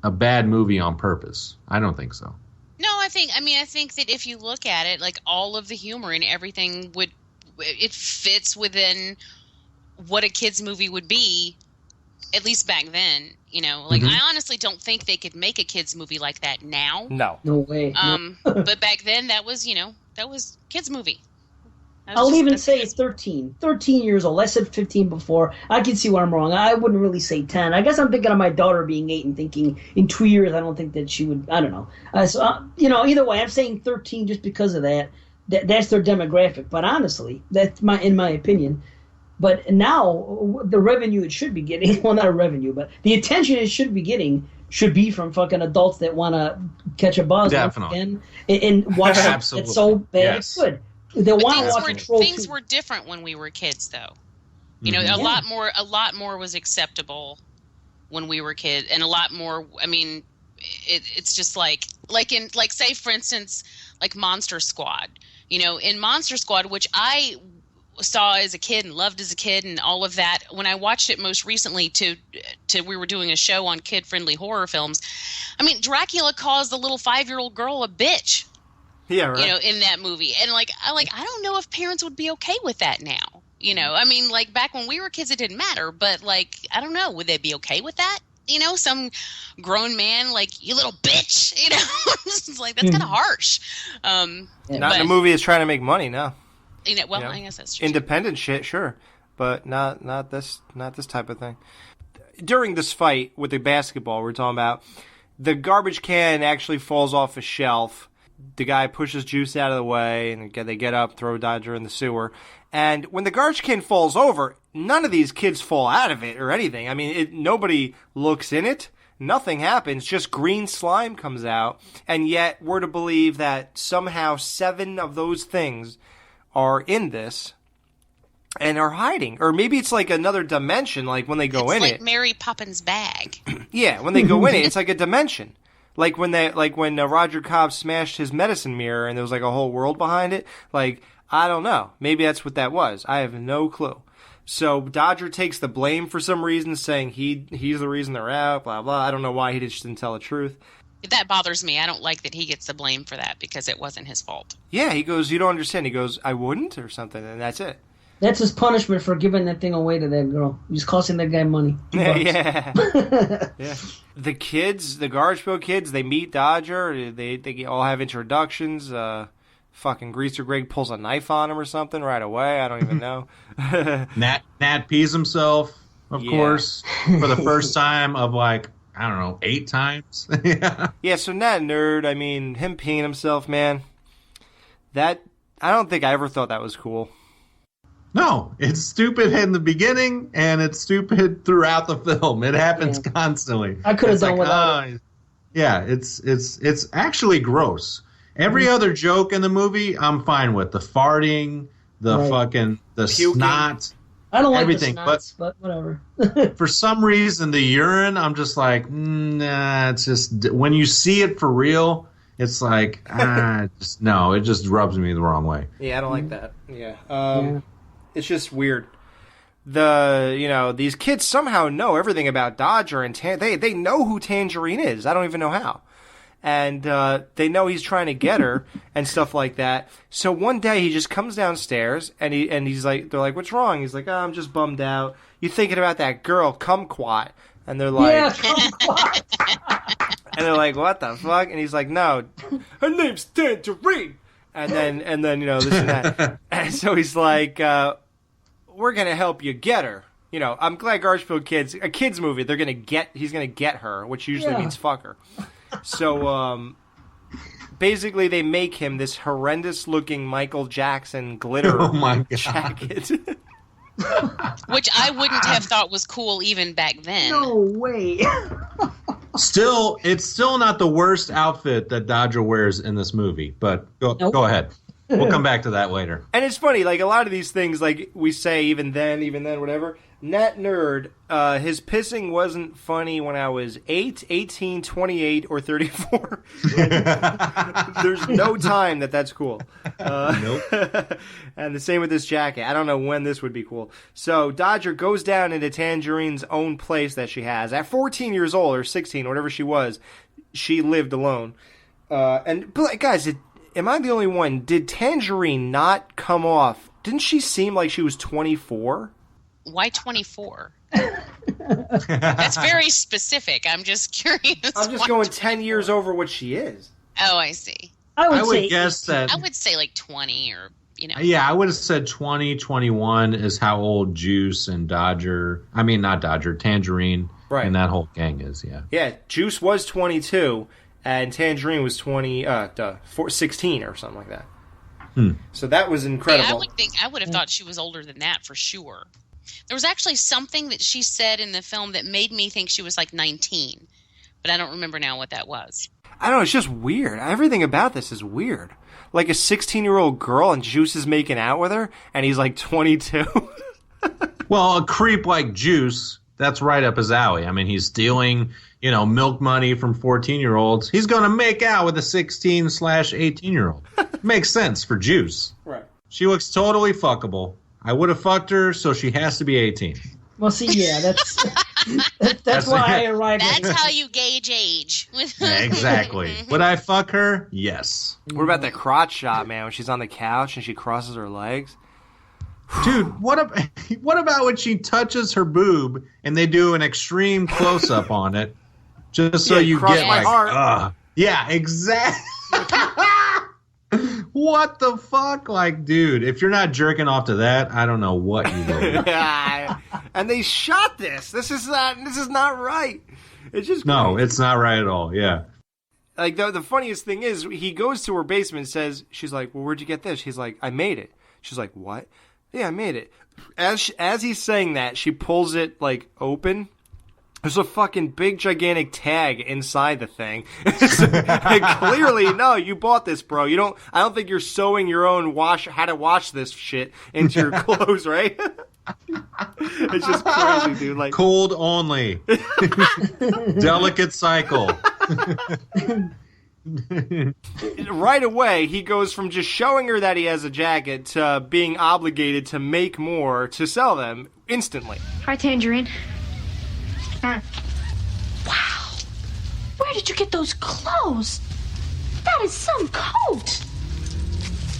a bad movie on purpose. I don't think so. No, I think that if you look at it, like all of the humor and everything it fits within what a kid's movie would be, at least back then. I honestly don't think they could make a kid's movie like that now. No. No way. But back then that was kids movie. I'll even say 13 years old. I said 15 before. I can see where I'm wrong. I wouldn't really say 10. I guess I'm thinking of my daughter being 8 and thinking in 2 years I don't think that she would. I don't know. Either way, I'm saying 13 just because of that. That's their demographic. But honestly, in my opinion, But now the revenue it should be getting, well, not a revenue, but the attention it should be getting should be from fucking adults that want to catch a buzz Definitely. and watch something Absolutely. that's so bad it's good. They want to watch Troll Things 2. were different when we were kids, though. You know, a lot more was acceptable when we were kids, and a lot more. I mean, it's just like say for instance, like Monster Squad. You know, in Monster Squad, which I saw as a kid and loved as a kid and all of that. When I watched it most recently we were doing a show on kid-friendly horror films. I mean, Dracula calls the little 5-year-old girl a bitch. Yeah, right. You know, in that movie. And I don't know if parents would be okay with that now. You know, I mean, like back when we were kids it didn't matter, but like I don't know, would they be okay with that? You know, some grown man like, you little bitch, you know. It's like that's kind of harsh. Not in a movie that's trying to make money, no. You know, well, I guess that's true. Independent shit, sure, but not this type of thing. During this fight with the basketball we're talking about, the garbage can actually falls off a shelf. The guy pushes Juice out of the way, and they get up, throw Dodger in the sewer. And when the garbage can falls over, none of these kids fall out of it or anything. I mean, nobody looks in it. Nothing happens. Just green slime comes out. And yet we're to believe that somehow 7 of those things are in this and are hiding. Or maybe it's like another dimension, like when they go in it. It's like Mary Poppins' bag. Yeah, when they go in it, it's like a dimension. Like when Roger Cobb smashed his medicine mirror and there was like a whole world behind it. Like, I don't know. Maybe that's what that was. I have no clue. So Dodger takes the blame for some reason, saying he's the reason they're out, blah, blah. I don't know why he just didn't tell the truth. That bothers me. I don't like that he gets the blame for that because it wasn't his fault. Yeah, he goes, you don't understand. He goes, I wouldn't, or something, and that's it. That's his punishment for giving that thing away to that girl. He's costing that guy money. Yeah. Yeah. The kids, the Gargebill kids, they meet Dodger. They all have introductions. Fucking Greaser Greg pulls a knife on him or something right away. I don't even know. Nat pees himself, of course, for the first time of like, I don't know, 8 times. Yeah, so Nat Nerd, I mean, him peeing himself, man, I don't think I ever thought that was cool. No, it's stupid in the beginning, and it's stupid throughout the film. It happens constantly. I could have done without it. Yeah, it's actually gross. Every other joke in the movie, I'm fine with. The farting, the fucking, the puking. Snot. I don't like everything, the snots, but whatever. For some reason, the urine, I'm just like, nah, it's just, when you see it for real, it's like, no, it just rubs me the wrong way. Yeah, I don't like that. Yeah. It's just weird. These kids somehow know everything about Dodger, and they know who Tangerine is. I don't even know how. And they know he's trying to get her and stuff like that. So one day he just comes downstairs and he's like, they're like, what's wrong? He's like, I'm just bummed out. You thinking about that girl, Kumquat? And they're like, yeah, Kumquat. And they're like, what the fuck? And he's like, no, her name's Tangerine. And then this and that. And so he's like, we're gonna help you get her. You know, I'm glad Gargebill kids, a kids movie, he's gonna get her, which usually means fuck her. So, basically they make him this horrendous-looking Michael Jackson glitter jacket. Which I wouldn't have thought was cool even back then. No way. It's still not the worst outfit that Dodger wears in this movie, but go ahead. We'll come back to that later. And it's funny, like, a lot of these things, like, we say even then, whatever. Nat Nerd, his pissing wasn't funny when I was 8, 18, 28, or 34. There's no time that's cool. Nope. And the same with this jacket. I don't know when this would be cool. So Dodger goes down into Tangerine's own place that she has. At 14 years old, or 16, whatever she was, she lived alone. But guys, am I the only one? Did Tangerine not come off? Didn't she seem like she was 24? Why 24? That's very specific. I'm just curious. I'm just going 10 years over what she is. Oh, I see. I would guess that. I would say like 20 or, you know. Yeah, I would have said 20, 21 is how old Juice and Tangerine and that whole gang is, yeah. Yeah, Juice was 22 and Tangerine was 16 or something like that. So that was incredible. Yeah, I would have thought she was older than that for sure. There was actually something that she said in the film that made me think she was like 19, but I don't remember now what that was. I don't know, it's just weird. Everything about this is weird. Like a 16-year-old girl and Juice is making out with her, and he's like 22. Well, a creep like Juice, that's right up his alley. I mean, he's stealing, milk money from 14-year-olds. He's going to make out with a 16/18-year-old. Makes sense for Juice. Right. She looks totally fuckable. I would have fucked her, so she has to be 18. Well, see, yeah, that's why I arrived at That's how you gauge age. Yeah, exactly. Would I fuck her? Yes. What about the crotch shot, man, when she's on the couch and she crosses her legs? Dude, what about when she touches her boob and they do an extreme close-up on it, just so you cross get my like, heart. Yeah, exactly. What the fuck? Like, dude, if you're not jerking off to that, I don't know what you will. And they shot this. This is not right. It's just No, crazy. it's not right at all. Yeah. Like, the funniest thing is, he goes to her basement and says, she's like, well, where'd you get this? He's like, I made it. She's like, what? Yeah, I made it. As he's saying that, she pulls it, like, open. There's a fucking big, gigantic tag inside the thing. And clearly, no, you bought this, bro. I don't think you're sewing your own how to wash this shit into your clothes, right? It's just crazy, dude. Like, cold only. Delicate cycle. right away, he goes from just showing her that he has a jacket to being obligated to make more to sell them instantly. Hi, Tangerine. Wow. Where did you get those clothes? That is some coat.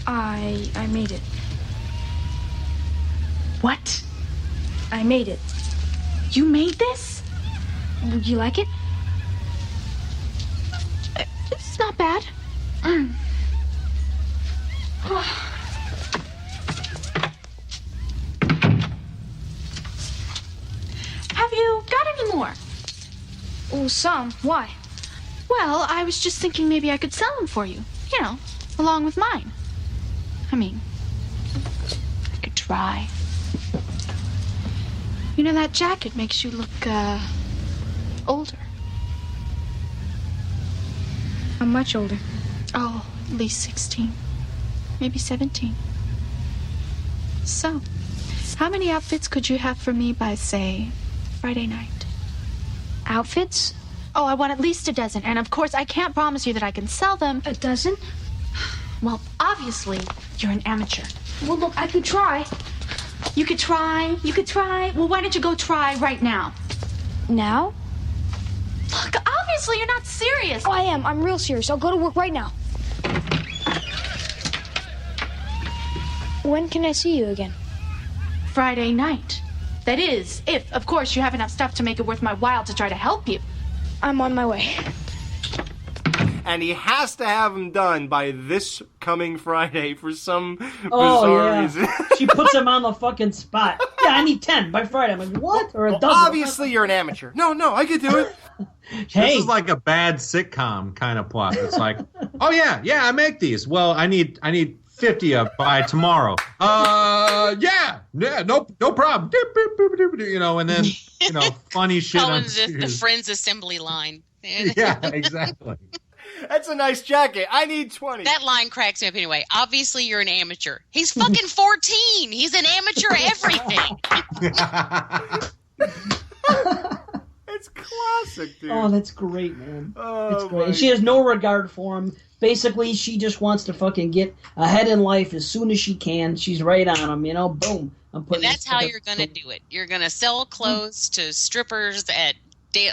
I made it. What? I made it. You made this? You like it? It's not bad. Have you got any more? Oh, some. Why? Well, I was just thinking maybe I could sell them for you. Along with mine. I mean, I could try. That jacket makes you look, older. How much older? Oh, at least 16. Maybe 17. So, how many outfits could you have for me by, say, Friday night? Outfits? Oh, I want at least a dozen. And of course, I can't promise you that I can sell them. A dozen? Well, obviously, you're an amateur. Well, look, I could try. You could try. Well, why don't you go try right now? Now? Look, obviously you're not serious. Oh, I am. I'm real serious. I'll go to work right now. When can I see you again? Friday night. That is, if, of course, you have enough stuff to make it worth my while to try to help you. I'm on my way. And he has to have them done by this coming Friday for some Oh, bizarre yeah. reason. She puts him on the fucking spot. Yeah, I need 10 by Friday. I'm like, what? Or a dozen? Obviously, you're an amateur. No, I can do it. Hey. This is like a bad sitcom kind of plot. It's like, oh yeah, I make these. Well, I need 50 by tomorrow. Yeah, no problem. And then funny shit Calling ensues. the Friends assembly line. Yeah, exactly. That's a nice jacket. I need 20. That line cracks me up anyway. Obviously, you're an amateur. He's fucking 14. He's an amateur at everything. It's classic, dude. Oh, that's great, man. Oh, It's great. my- And she has no regard for him. Basically, she just wants to fucking get ahead in life as soon as she can. She's right on him, Boom. I'm And putting. that's this how fucking- you're going to do it. You're going to sell clothes to strippers at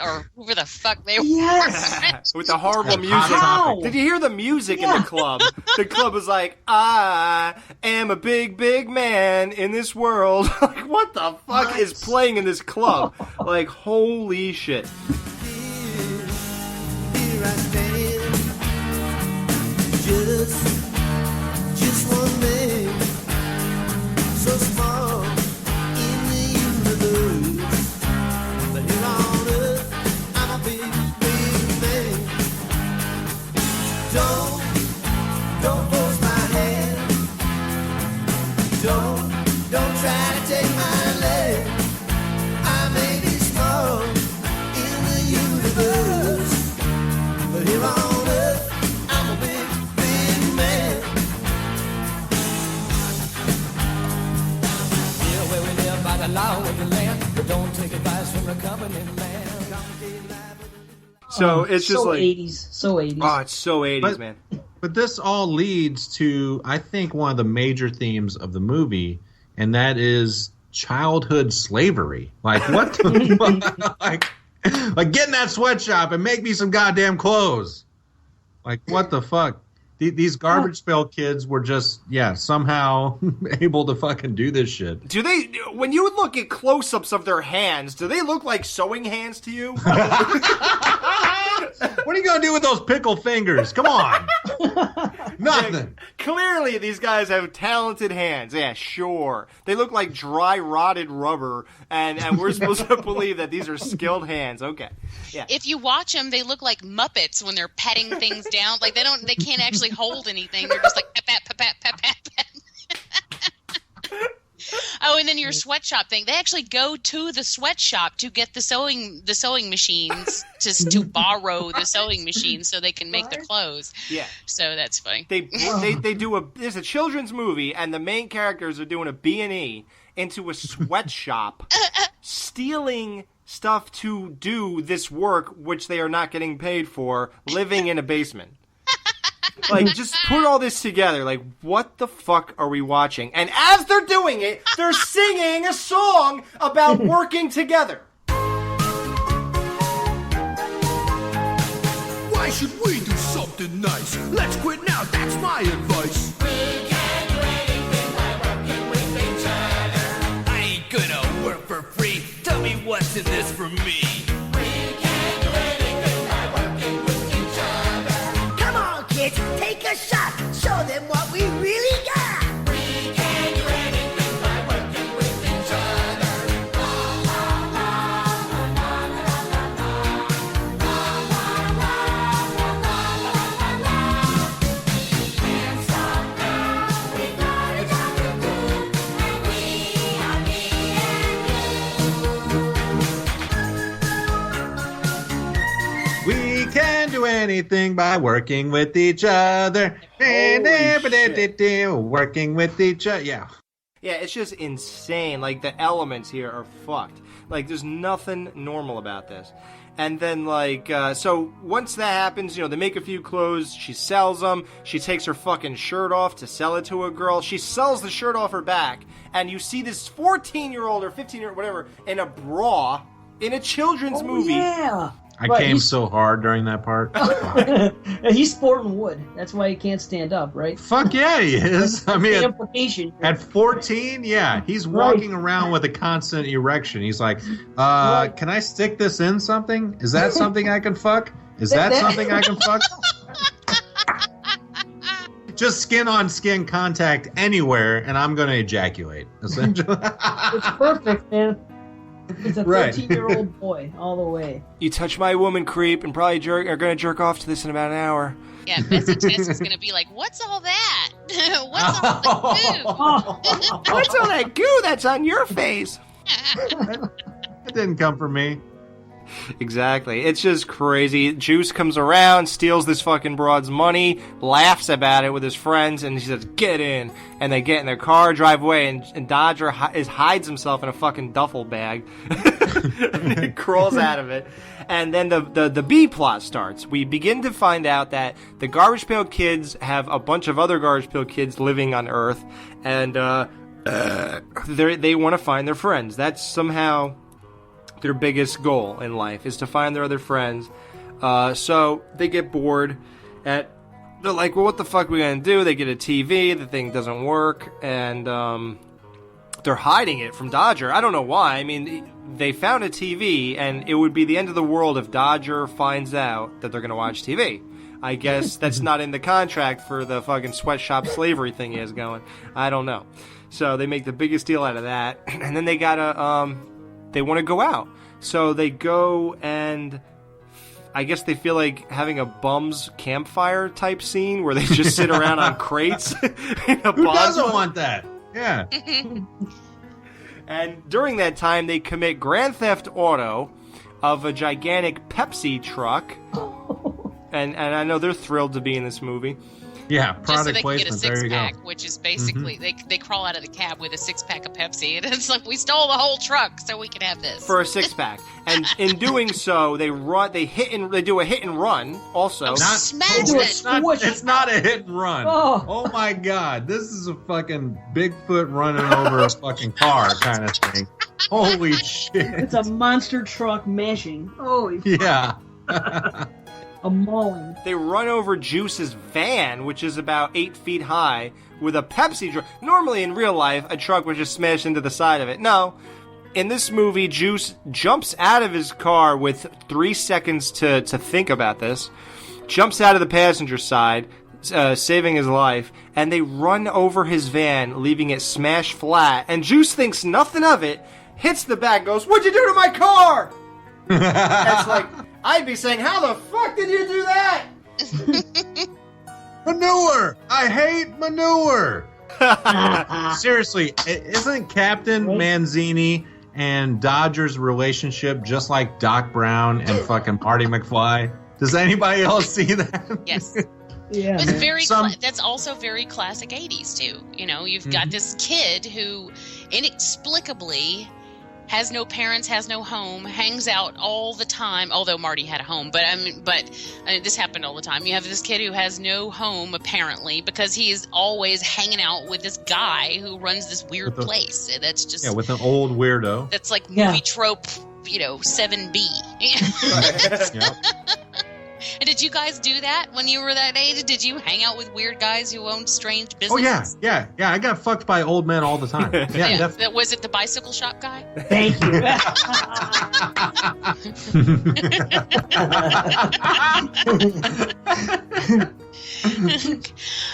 or whoever the fuck they were. Yes. With the horrible music. How? Did you hear the music in the club? The club was like, I am a big, big man in this world. Like, what the fuck is playing in this club? Like, holy shit. Here I stand, just one man, so small in the universe, but here on earth, I'm a big, big man. Don't force my hand, don't try to take my leg. covenant land. So it's just so like 80s. So 80s. Oh, it's so 80s, man. But this all leads to, I think, one of the major themes of the movie, and that is childhood slavery. Like, what the fuck? Like, get in that sweatshop and make me some goddamn clothes. Like, what the fuck? These garbage pail kids were just, somehow able to fucking do this shit. Do they, when you look at close-ups of their hands, do they look like sewing hands to you? What are you going to do with those pickle fingers? Come on. Nothing. Yeah, clearly, these guys have talented hands. Yeah, sure. They look like dry, rotted rubber, and we're supposed to believe that these are skilled hands. Okay. Yeah. If you watch them, they look like Muppets when they're petting things down. Like they can't actually hold anything. They're just like pat, pat, pat, pat, pat, pat. Oh, and then your sweatshop thing. They actually go to the sweatshop to get the sewing machines to borrow the sewing machines so they can make the clothes. Yeah. So that's funny. They do there's a children's movie, and the main characters are doing a B&E into a sweatshop, stealing stuff to do this work which they are not getting paid for, living in a basement. Like, just put all this together. Like, what the fuck are we watching? And as they're doing it, they're singing a song about working together. Why should we do something nice? Let's quit now, that's my advice. We can't do anything by working with each other. I ain't gonna work for free. Tell me what's in this for me. Take a shot, show them what we really got. We can do anything by working with each other. La la la la la la la la la la la la. Can't stop now, we got a job to do, and we are me and you. We can do anything by working with each other. Working with each other. Yeah. Yeah, it's just insane. Like, the elements here are fucked. Like, there's nothing normal about this. And then, like, so once that happens, they make a few clothes. She sells them. She takes her fucking shirt off to sell it to a girl. She sells the shirt off her back. And you see this 14-year-old or 15-year-old, whatever, in a bra in a children's movie. Yeah. I came so hard during that part. He's sporting wood. That's why he can't stand up, right? Fuck yeah, he is. I mean, at 14, he's walking around with a constant erection. He's like, can I stick this in something? Is that something I can fuck? Is that something I can fuck? Just skin-on-skin contact anywhere, and I'm going to ejaculate, essentially. It's perfect, man. He's a 13-year-old boy, all the way. You touch my woman, creep, and probably are going to jerk off to this in about an hour. Yeah, Bessie Tess is going to be like, what's all that? What's all the goo? What's all that goo that's on your face? It didn't come from me. Exactly. It's just crazy. Juice comes around, steals this fucking broad's money, laughs about it with his friends, and he says, get in. And they get in their car, drive away, and Dodger hides himself in a fucking duffel bag. He crawls out of it. And then the B plot starts. We begin to find out that the Garbage Pail Kids have a bunch of other Garbage Pail Kids living on Earth, and they want to find their friends. That's somehow their biggest goal in life, is to find their other friends. So they get bored. They're like, well, what the fuck are we going to do? They get a TV. The thing doesn't work. And they're hiding it from Dodger. I don't know why. I mean, they found a TV, and it would be the end of the world if Dodger finds out that they're going to watch TV. I guess that's not in the contract for the fucking sweatshop slavery thing he has going. I don't know. So they make the biggest deal out of that. And then they gotta... they want to go out. So they go, and I guess they feel like having a bum's campfire type scene where they just sit around on crates. Who doesn't want that? Yeah. And during that time, they commit grand theft auto of a gigantic Pepsi truck. And I know they're thrilled to be in this movie. Yeah, just so product they can get a placement. There you go. six-pack, which is basically they crawl out of the cab with a six-pack of Pepsi, and it's like, we stole the whole truck so we could have this. For a six-pack. And in doing so, they do a hit and run also. Smash do a it. squish. It's not a hit and run. Oh. My God. This is a fucking Bigfoot running over a fucking car kind of thing. Holy shit. It's a monster truck mashing. Holy fuck. Yeah. A mauling. They run over Juice's van, which is about 8 feet high, with a Pepsi truck. Normally, in real life, a truck would just smash into the side of it. No. In this movie, Juice jumps out of his car with 3 seconds to think about this, jumps out of the passenger side, saving his life, and they run over his van, leaving it smashed flat, and Juice thinks nothing of it, hits the back, goes, "What'd you do to my car?" It's like, I'd be saying, how the fuck did you do that? Manure! I hate manure! Seriously, isn't Captain Manzini and Dodger's relationship just like Doc Brown and fucking Marty McFly? Does anybody else see that? Yes. Yeah. It's man. very that's also very classic 80s too. You know, you've got this kid who inexplicably has no parents, has no home, hangs out all the time. Although Marty had a home, but this happened all the time. You have this kid who has no home apparently because he is always hanging out with this guy who runs this weird place. That's just with an old weirdo. That's like movie trope, 7B. Yep. And did you guys do that when you were that age? Did you hang out with weird guys who owned strange Oh businesses? yeah. I got fucked by old men all the time. Yeah, definitely. Was it the bicycle shop guy? Thank you.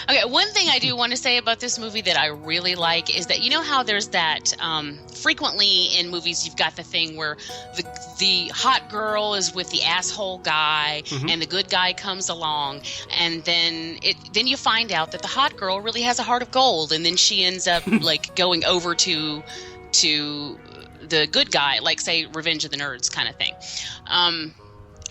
Okay, one thing I do want to say about this movie that I really like is that, you know how there's that frequently in movies you've got the thing where the hot girl is with the asshole guy and the good guy comes along, and then you find out that the hot girl really has a heart of gold, and then she ends up like going over to the good guy, like say Revenge of the Nerds kind of thing.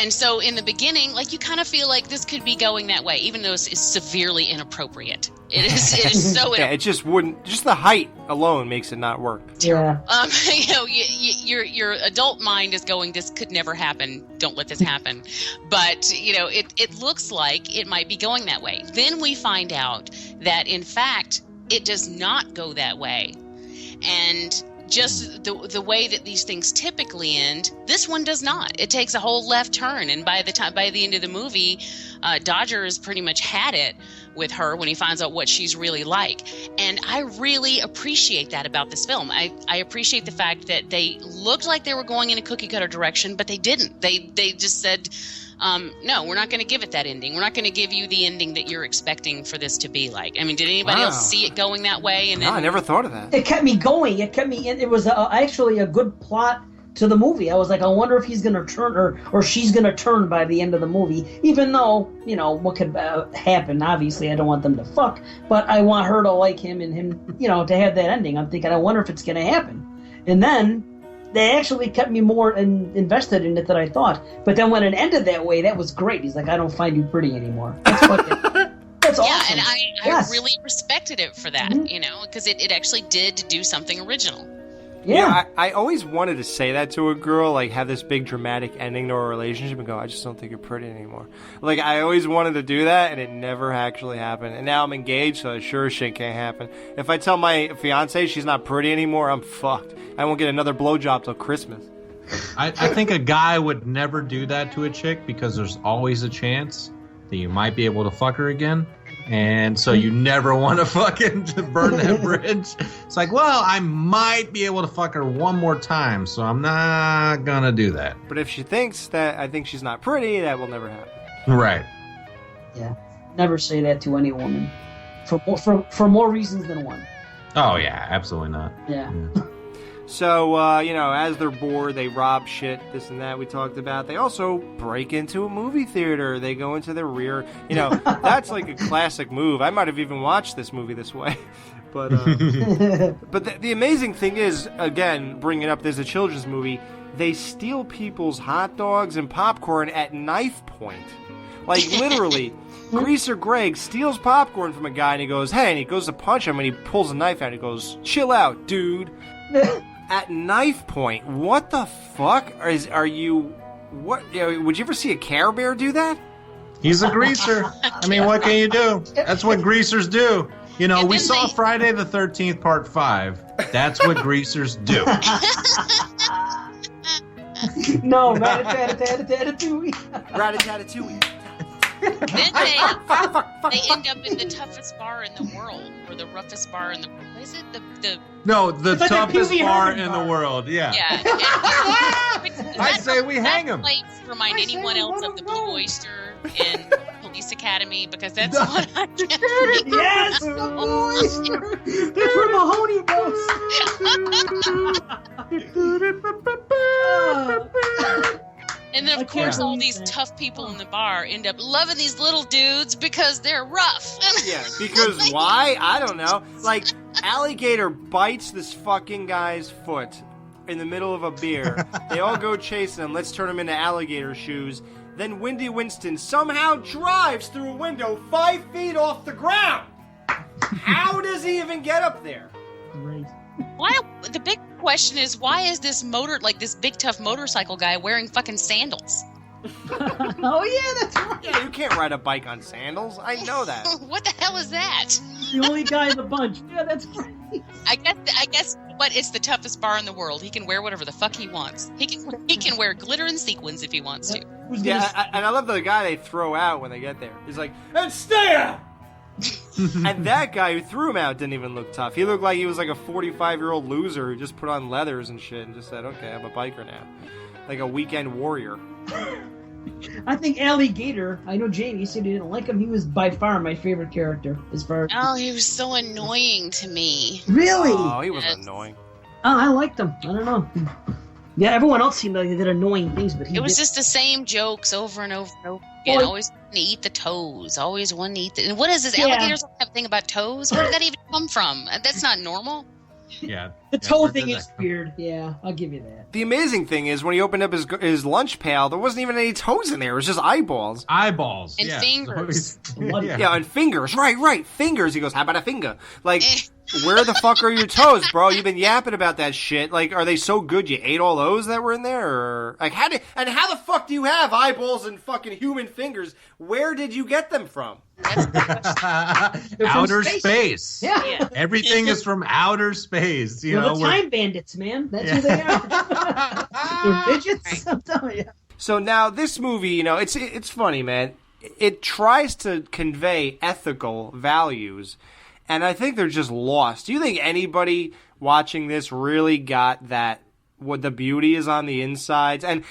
And so in the beginning, like, you kind of feel like this could be going that way, even though it's severely inappropriate. It is so inappropriate. Yeah, it just wouldn't. Just the height alone makes it not work. Yeah. Your adult mind is going, this could never happen. Don't let this happen. But it looks like it might be going that way. Then we find out that in fact it does not go that way, and just the way that these things typically end, this one does not. It takes a whole left turn, and by the end of the movie, Dodger has pretty much had it with her when he finds out what she's really like. And I really appreciate that about this film. I appreciate the fact that they looked like they were going in a cookie cutter direction, but they didn't. They just said, no, we're not going to give it that ending. We're not going to give you the ending that you're expecting for this to be like. I mean, did anybody else see it going that way? And no, I never thought of that. It kept me going. It was actually a good plot to the movie. I was like, I wonder if he's going to turn or she's going to turn by the end of the movie. Even though, what could happen. Obviously, I don't want them to fuck, but I want her to like him and him, to have that ending. I'm thinking, I wonder if it's going to happen. And then they actually kept me more invested in it than I thought. But then when it ended that way, that was great. He's like, I don't find you pretty anymore. That's awesome. Yeah, and I really respected it for that, because it actually did do something original. Yeah. I always wanted to say that to a girl, like have this big dramatic ending to a relationship and go, I just don't think you're pretty anymore. Like, I always wanted to do that, and it never actually happened. And now I'm engaged, so sure shit can't happen. If I tell my fiance she's not pretty anymore, I'm fucked. I won't get another blowjob till Christmas. I think a guy would never do that to a chick because there's always a chance that you might be able to fuck her again. And so you never want to fucking burn that bridge. It's like, well, I might be able to fuck her one more time, so I'm not going to do that. But if she thinks that I think she's not pretty, that will never happen. Right. Yeah. Never say that to any woman. For more reasons than one. Oh, yeah, absolutely not. Yeah. So, as they're bored, they rob shit, this and that we talked about. They also break into a movie theater. They go into the rear. That's like a classic move. I might have even watched this movie this way. But the amazing thing is, again, bringing up, there's a children's movie, they steal people's hot dogs and popcorn at knife point. Like, literally, Greaser Greg steals popcorn from a guy, and he goes, hey, and he goes to punch him, and he pulls a knife out, and he goes, chill out, dude. At knife point, what the fuck? Are you... What? Would you ever see a Care Bear do that? He's a greaser. I mean, what can you do? That's what greasers do. You know, we saw Friday the 13th, Part 5. That's what greasers do. No, rat-a-tat-a-tat-a-tat-a-tooey. Rat-a-tat-a-tooey. Then they end up in the toughest bar in the world, or the roughest bar in the world. What is it? No, the It's like a toughest Pee Wee bar Herman in bar. the world. Yeah. Yeah. I say we hang him. Place remind anyone else of the Blue Oyster in Police Academy, because that's what I get. Yes, the oyster. That's where Mahoney goes. And then, of course, all these tough people in the bar end up loving these little dudes because they're rough. Yeah, because why? I don't know. Like, alligator bites this fucking guy's foot in the middle of a beer. They all go chasing him. Let's turn him into alligator shoes. Then Windy Winston somehow drives through a window 5 feet off the ground. How does he even get up there? Great. Why? The big question is, why is this this big tough motorcycle guy wearing fucking sandals? Oh yeah, that's right. Yeah, you can't ride a bike on sandals. I know that. What the hell is that? The only guy in the bunch. Yeah, that's right. I guess what? It's the toughest bar in the world. He can wear whatever the fuck he wants. He can wear glitter and sequins if he wants to. Yeah, and I love the guy they throw out when they get there. He's like, and stay out! And that guy who threw him out didn't even look tough. He looked like he was like a 45-year-old loser who just put on leathers and shit and just said, okay, I'm a biker now. Like a weekend warrior. I think Alligator, I know Jamie said he didn't like him. He was by far my favorite character as far as... Oh, he was so annoying to me. Really? Oh, he was annoying. Oh, I liked him. I don't know. Yeah, everyone else seemed like they did annoying things, but It was just the same jokes over and over and over again. Well, Always wanting to eat the toes. Always wanting to eat the... And what is this? Alligators don't have a thing about toes? Where did that even come from? That's not normal. Yeah. The toe thing is weird. Yeah, I'll give you that. The amazing thing is when he opened up his lunch pail, there wasn't even any toes in there. It was just eyeballs. Eyeballs. And yeah. fingers. Yeah, and fingers. Right. Fingers. He goes, how about a finger? Like, where the fuck are your toes, bro? You've been yapping about that shit. Like, are they so good you ate all those that were in there? Or, like, how the fuck do you have eyeballs and fucking human fingers? Where did you get them from? Outer space. Yeah. Everything is from outer space. You know, the time bandits, man. That's who they are. They're midgets. I'm telling you. So now this movie, you know, it's funny, man. It tries to convey ethical values, and I think they're just lost. Do you think anybody watching this really got that? What the beauty is on the insides, and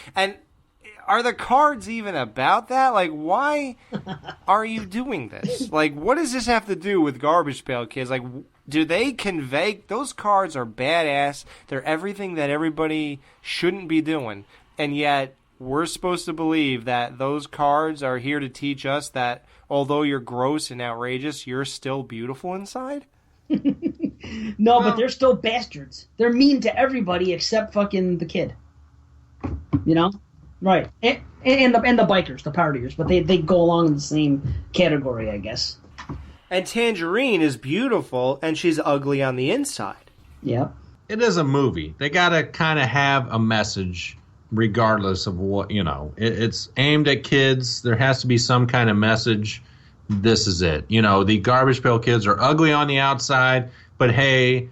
are the cards even about that? Like, why are you doing this? Like, what does this have to do with Garbage Pail Kids? Like, do they convey... Those cards are badass. They're everything that everybody shouldn't be doing. And yet, we're supposed to believe that those cards are here to teach us that although you're gross and outrageous, you're still beautiful inside? No, but they're still bastards. They're mean to everybody except fucking the kid. You know? Right, and the bikers, the partiers, but they go along in the same category, I guess. And Tangerine is beautiful, and she's ugly on the inside. Yeah. It is a movie. They got to kind of have a message, regardless of what, you know. It's aimed at kids. There has to be some kind of message. This is it. You know, the Garbage Pail Kids are ugly on the outside, but hey,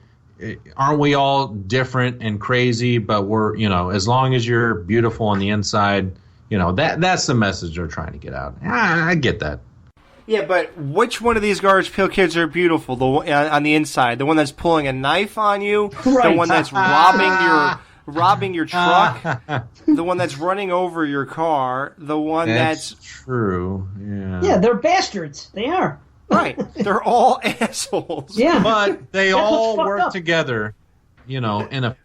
aren't we all different and crazy? But we're, you know, as long as you're beautiful on the inside, you know, that's the message they're trying to get out. I get that. Yeah, but which one of these Garbage Pail Kids are beautiful? The one on the inside, the one that's pulling a knife on you, right. The one that's robbing your truck, the one that's running over your car, the one that's true. Yeah. Yeah, they're bastards. They are. Right. They're all assholes. Yeah. But they all work together, you know, in a...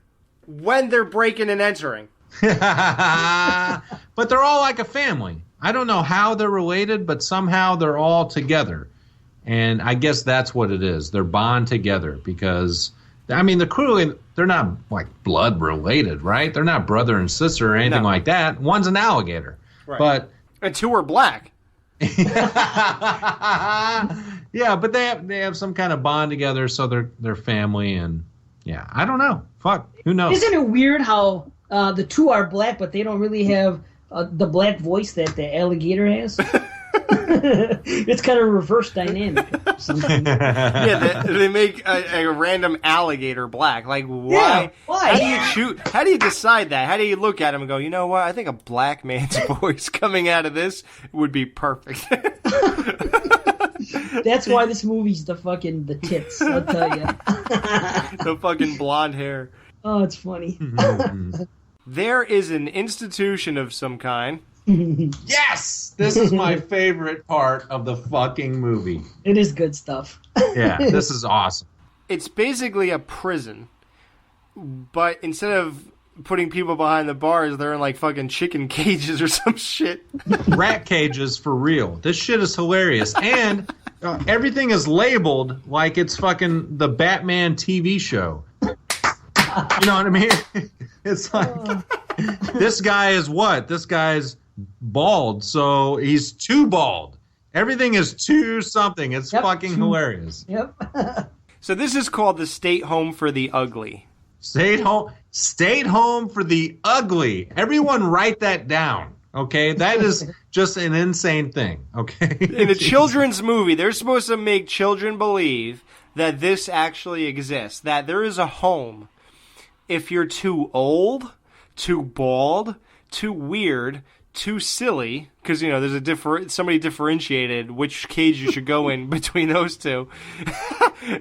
When they're breaking and entering. But they're all like a family. I don't know how they're related, but somehow they're all together. And I guess that's what it is. They're bond together because, I mean, they're not like blood related, right? They're not brother and sister or anything like that. One's an alligator. Right. But... And two are black. Yeah, but they have some kind of bond together, so they're family, and yeah, I don't know. Fuck, who knows? Isn't it weird how the two are black, but they don't really have the black voice that the alligator has? It's kind of a reverse dynamic. Yeah, they make a random alligator black. Like, why? Yeah, why? How do you choose? How do you decide that? How do you look at him and go, you know what? I think a black man's voice coming out of this would be perfect. That's why this movie's the tits. I'll tell you. The fucking blonde hair. Oh, it's funny. There is an institution of some kind. Yes! This is my favorite part of the fucking movie. It is good stuff. Yeah, this is awesome. It's basically a prison, but instead of putting people behind the bars, they're in like fucking chicken cages or some shit. Rat cages for real. This shit is hilarious. And everything is labeled like it's fucking the Batman TV show. You know what I mean? It's like, this guy is what? This guy's bald, so he's too bald. Everything is too something. It's fucking hilarious. Yep. So this is called the State Home for the Ugly. State home for the ugly. Everyone write that down. Okay, that is just an insane thing. Okay, in a children's movie, they're supposed to make children believe that this actually exists, that there is a home. If you're too old, too bald, too weird, too silly, because, you know, there's somebody differentiated which cage you should go in between those two.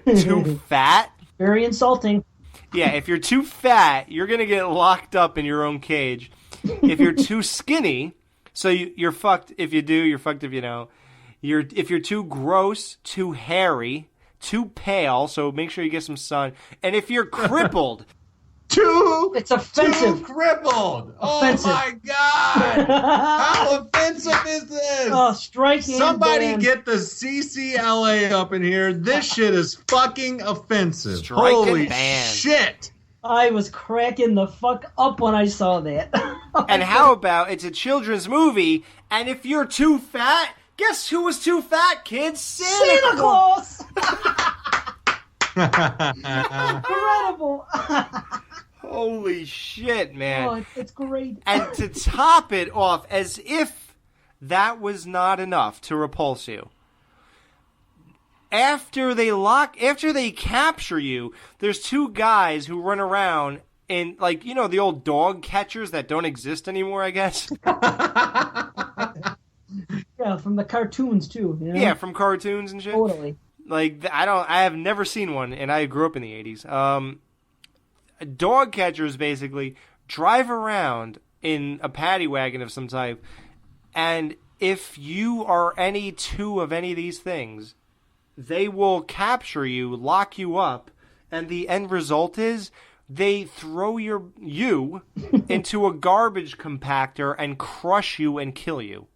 Too fat. Very insulting. Yeah, if you're too fat, you're going to get locked up in your own cage. If you're too skinny, so you're fucked if you do, you're fucked if you don't. If you're too gross, too hairy, too pale, so make sure you get some sun. And if you're crippled... It's offensive. Too crippled. Offensive. Oh my god! How offensive is this? Oh, striking. Somebody get the CCLA up in here. This shit is fucking offensive. Strike Holy and ban. shit! I was cracking the fuck up when I saw that. And how about it's a children's movie, and if you're too fat, guess who was too fat, kids? Santa Claus! Incredible! Holy shit, man. Oh, it's great. And to top it off, as if that was not enough to repulse you, after they capture you, there's two guys who run around in, like, you know, the old dog catchers that don't exist anymore, I guess. Yeah, from the cartoons too. You know? Yeah, from cartoons and shit. Totally. Like, I have never seen one, and I grew up in the 80s. Dog catchers basically drive around in a paddy wagon of some type, and if you are any two of any of these things, they will capture you, lock you up, and the end result is they throw you into a garbage compactor and crush you and kill you.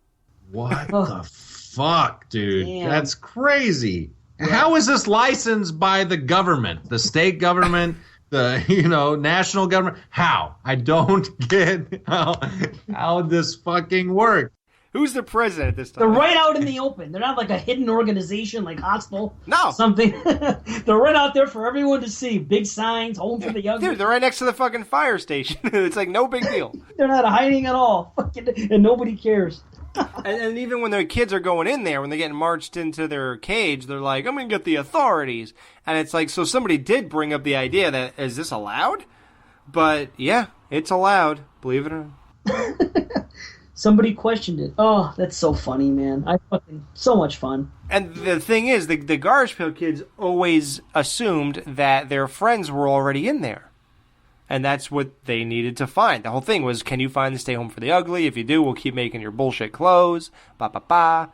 What the fuck, dude? Damn. That's crazy. Yeah. How is this licensed by the government? The state government? The, you know, national government? How? I don't get how this fucking works. Who's the president at this time? They're right out in the open. They're not like a hidden organization like Hostel. No. Something. They're right out there for everyone to see. Big signs, home for the young. Dude, they're right next to the fucking fire station. It's like no big deal. They're not hiding at all. And nobody cares. And even when their kids are going in there, when they're getting marched into their cage, they're like, I'm going to get the authorities. And it's like, so somebody did bring up the idea that, is this allowed? But yeah, it's allowed, believe it or not. Somebody questioned it. Oh, that's so funny, man. So much fun. And the thing is, the Garbage Pail Kids always assumed that their friends were already in there. And that's what they needed to find. The whole thing was, can you find the Stay Home for the Ugly? If you do, we'll keep making your bullshit clothes. Ba ba ba.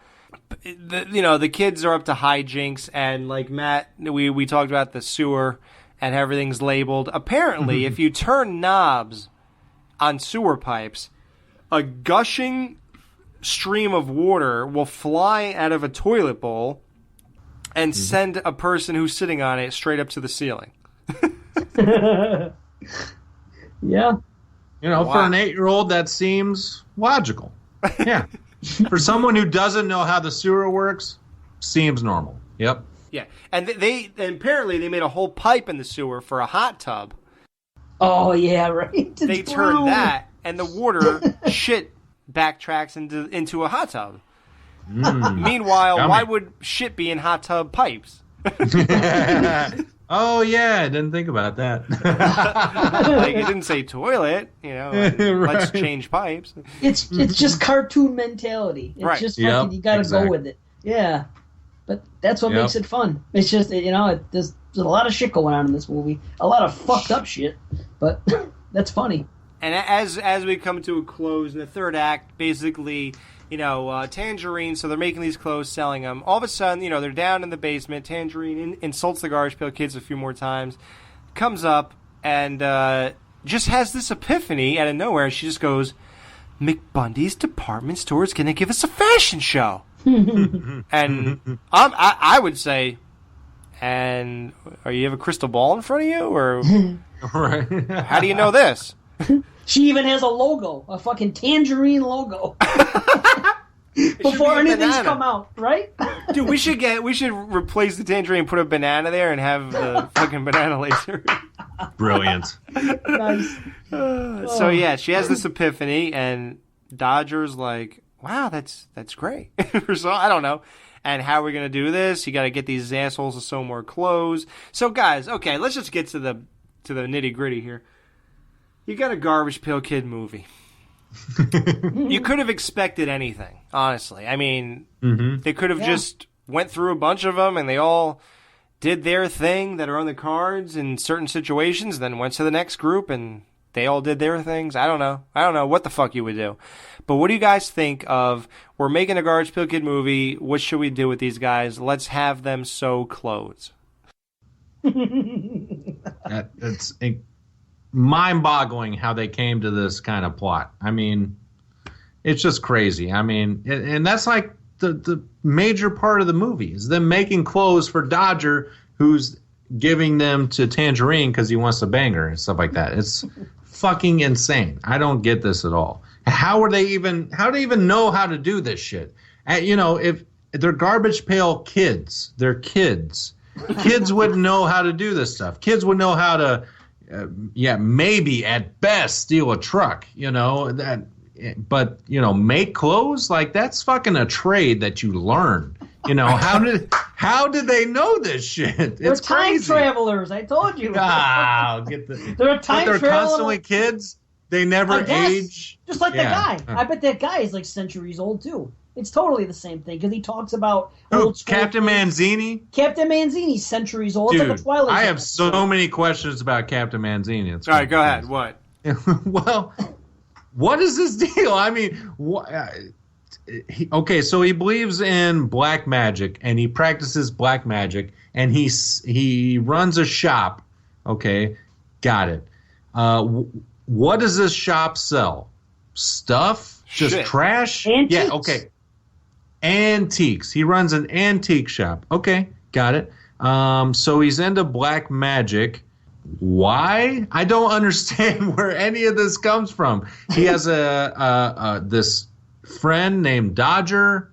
You know, the kids are up to hijinks, and like Matt, we talked about the sewer, and everything's labeled. Apparently, if you turn knobs on sewer pipes, a gushing stream of water will fly out of a toilet bowl and send a person who's sitting on it straight up to the ceiling. Yeah. You know, for an 8-year-old, that seems logical. Yeah. For someone who doesn't know how the sewer works, seems normal. Yep. Yeah, and and apparently they made a whole pipe in the sewer for a hot tub. Oh yeah, right. They turned that, and the water shit backtracks into a hot tub. Meanwhile, why would shit be in hot tub pipes? Oh yeah, I didn't think about that. Like, it didn't say toilet, right. Let's change pipes. It's just cartoon mentality. It's Right. just fucking, you gotta go with it. Yeah. But that's what makes it fun. It's just, there's a lot of shit going on in this movie. A lot of fucked up shit. But that's funny. And as we come to a close in the third act, basically, Tangerine, so they're making these clothes, selling them. All of a sudden, they're down in the basement. Tangerine insults the Garbage Pail Kids a few more times, comes up, and just has this epiphany out of nowhere. She just goes, McBundy's department store is going to give us a fashion show. And I would say, and you have a crystal ball in front of you? Or Right. how do you know this? She even has a logo, a fucking tangerine logo. Before anything's come out, right? Dude, we should replace the tangerine and put a banana there and have the fucking banana laser. Brilliant. Nice. So yeah, she has this epiphany, and Dodger's like, "Wow, that's great." So I don't know. And how are we gonna do this? You got to get these assholes to sew more clothes. So guys, okay, let's just get to the nitty gritty here. You got a Garbage Pail Kid movie. You could have expected anything, honestly. I mean, they could have just went through a bunch of them and they all did their thing that are on the cards in certain situations, then went to the next group and they all did their things. I don't know what the fuck you would do. But what do you guys think of, we're making a Garbage Pail Kid movie, what should we do with these guys? Let's have them sew clothes. It's mind-boggling how they came to this kind of plot. I mean, it's just crazy. I mean, and that's like the major part of the movie is them making clothes for Dodger, who's giving them to Tangerine because he wants to bang her and stuff like that. It's fucking insane. I don't get this at all. How do they even know how to do this shit? If they're Garbage Pail Kids, they're kids. Kids wouldn't know how to do this stuff. Kids would know how to, maybe at best steal a truck. But make clothes, like that's fucking a trade that you learn. How did they know this shit? They're It's time crazy. travelers. I told you. They're time they're traveler. constantly kids. They never age. Just like the guy. I bet that guy is like centuries old too. It's totally the same thing because he talks about old school Captain things. Manzini? Captain Manzini's centuries old. Dude, it's like a Twilight I have episode. so many questions about Captain Manzini. All right, go ahead. What? Well, what is this deal? I mean, okay, so he believes in black magic and he practices black magic and he runs a shop. Okay, got it. What does this shop sell? Stuff? Just Shit. trash? Antiques. Yeah, okay. Antiques. He runs an antique shop. Okay, got it. So he's into black magic. Why? I don't understand where any of this comes from. He has this friend named Dodger.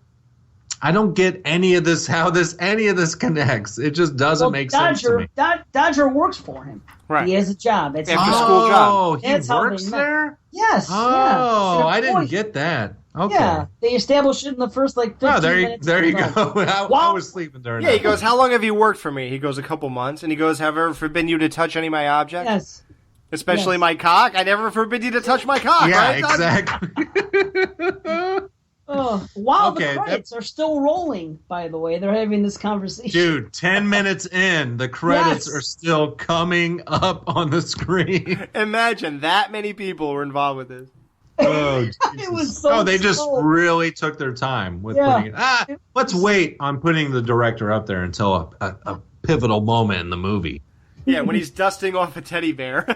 I don't get any of this. How any of this connects? It just doesn't make sense to me. Dodger works for him. Right. He has a job. That's After school job. Oh, he That's how they works met. there. Yes. Oh, yeah. I didn't get that. Okay. Yeah, they established it in the first 15 Oh, there minutes. you of the go. film. I was sleeping during Yeah, he that. goes, how long have you worked for me? He goes, a couple months. And he goes, have I ever forbidden you to touch any of my objects? Yes. Especially Yes. my cock? I never forbid you to touch my cock, Yeah, right? exactly. Wow, Okay, the credits are still rolling, by the way. They're having this conversation. Dude, 10 minutes in, the credits Yes. are still coming up on the screen. Imagine that many people were involved with this. Oh, It was so they just slow. really took their time with Yeah. putting it. Let's wait on putting the director up there until a pivotal moment in the movie. Yeah, when he's dusting off a teddy bear.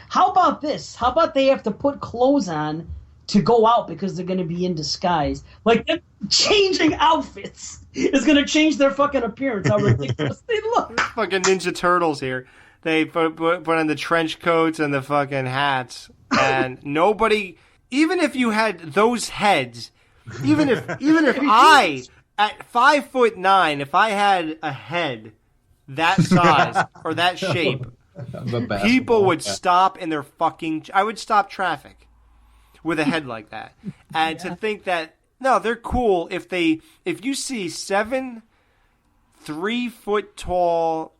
How about this? How about they have to put clothes on to go out because they're going to be in disguise? Like, them changing outfits is going to change their fucking appearance. How ridiculous they look. Fucking Ninja Turtles here. They put on the trench coats and the fucking hats. And nobody even if you had those heads, even if I at 5'9", if I had a head that size or that shape, people would stop in their fucking. I would stop traffic with a head like that, and to think that no, they're cool if you see 7 3-foot tall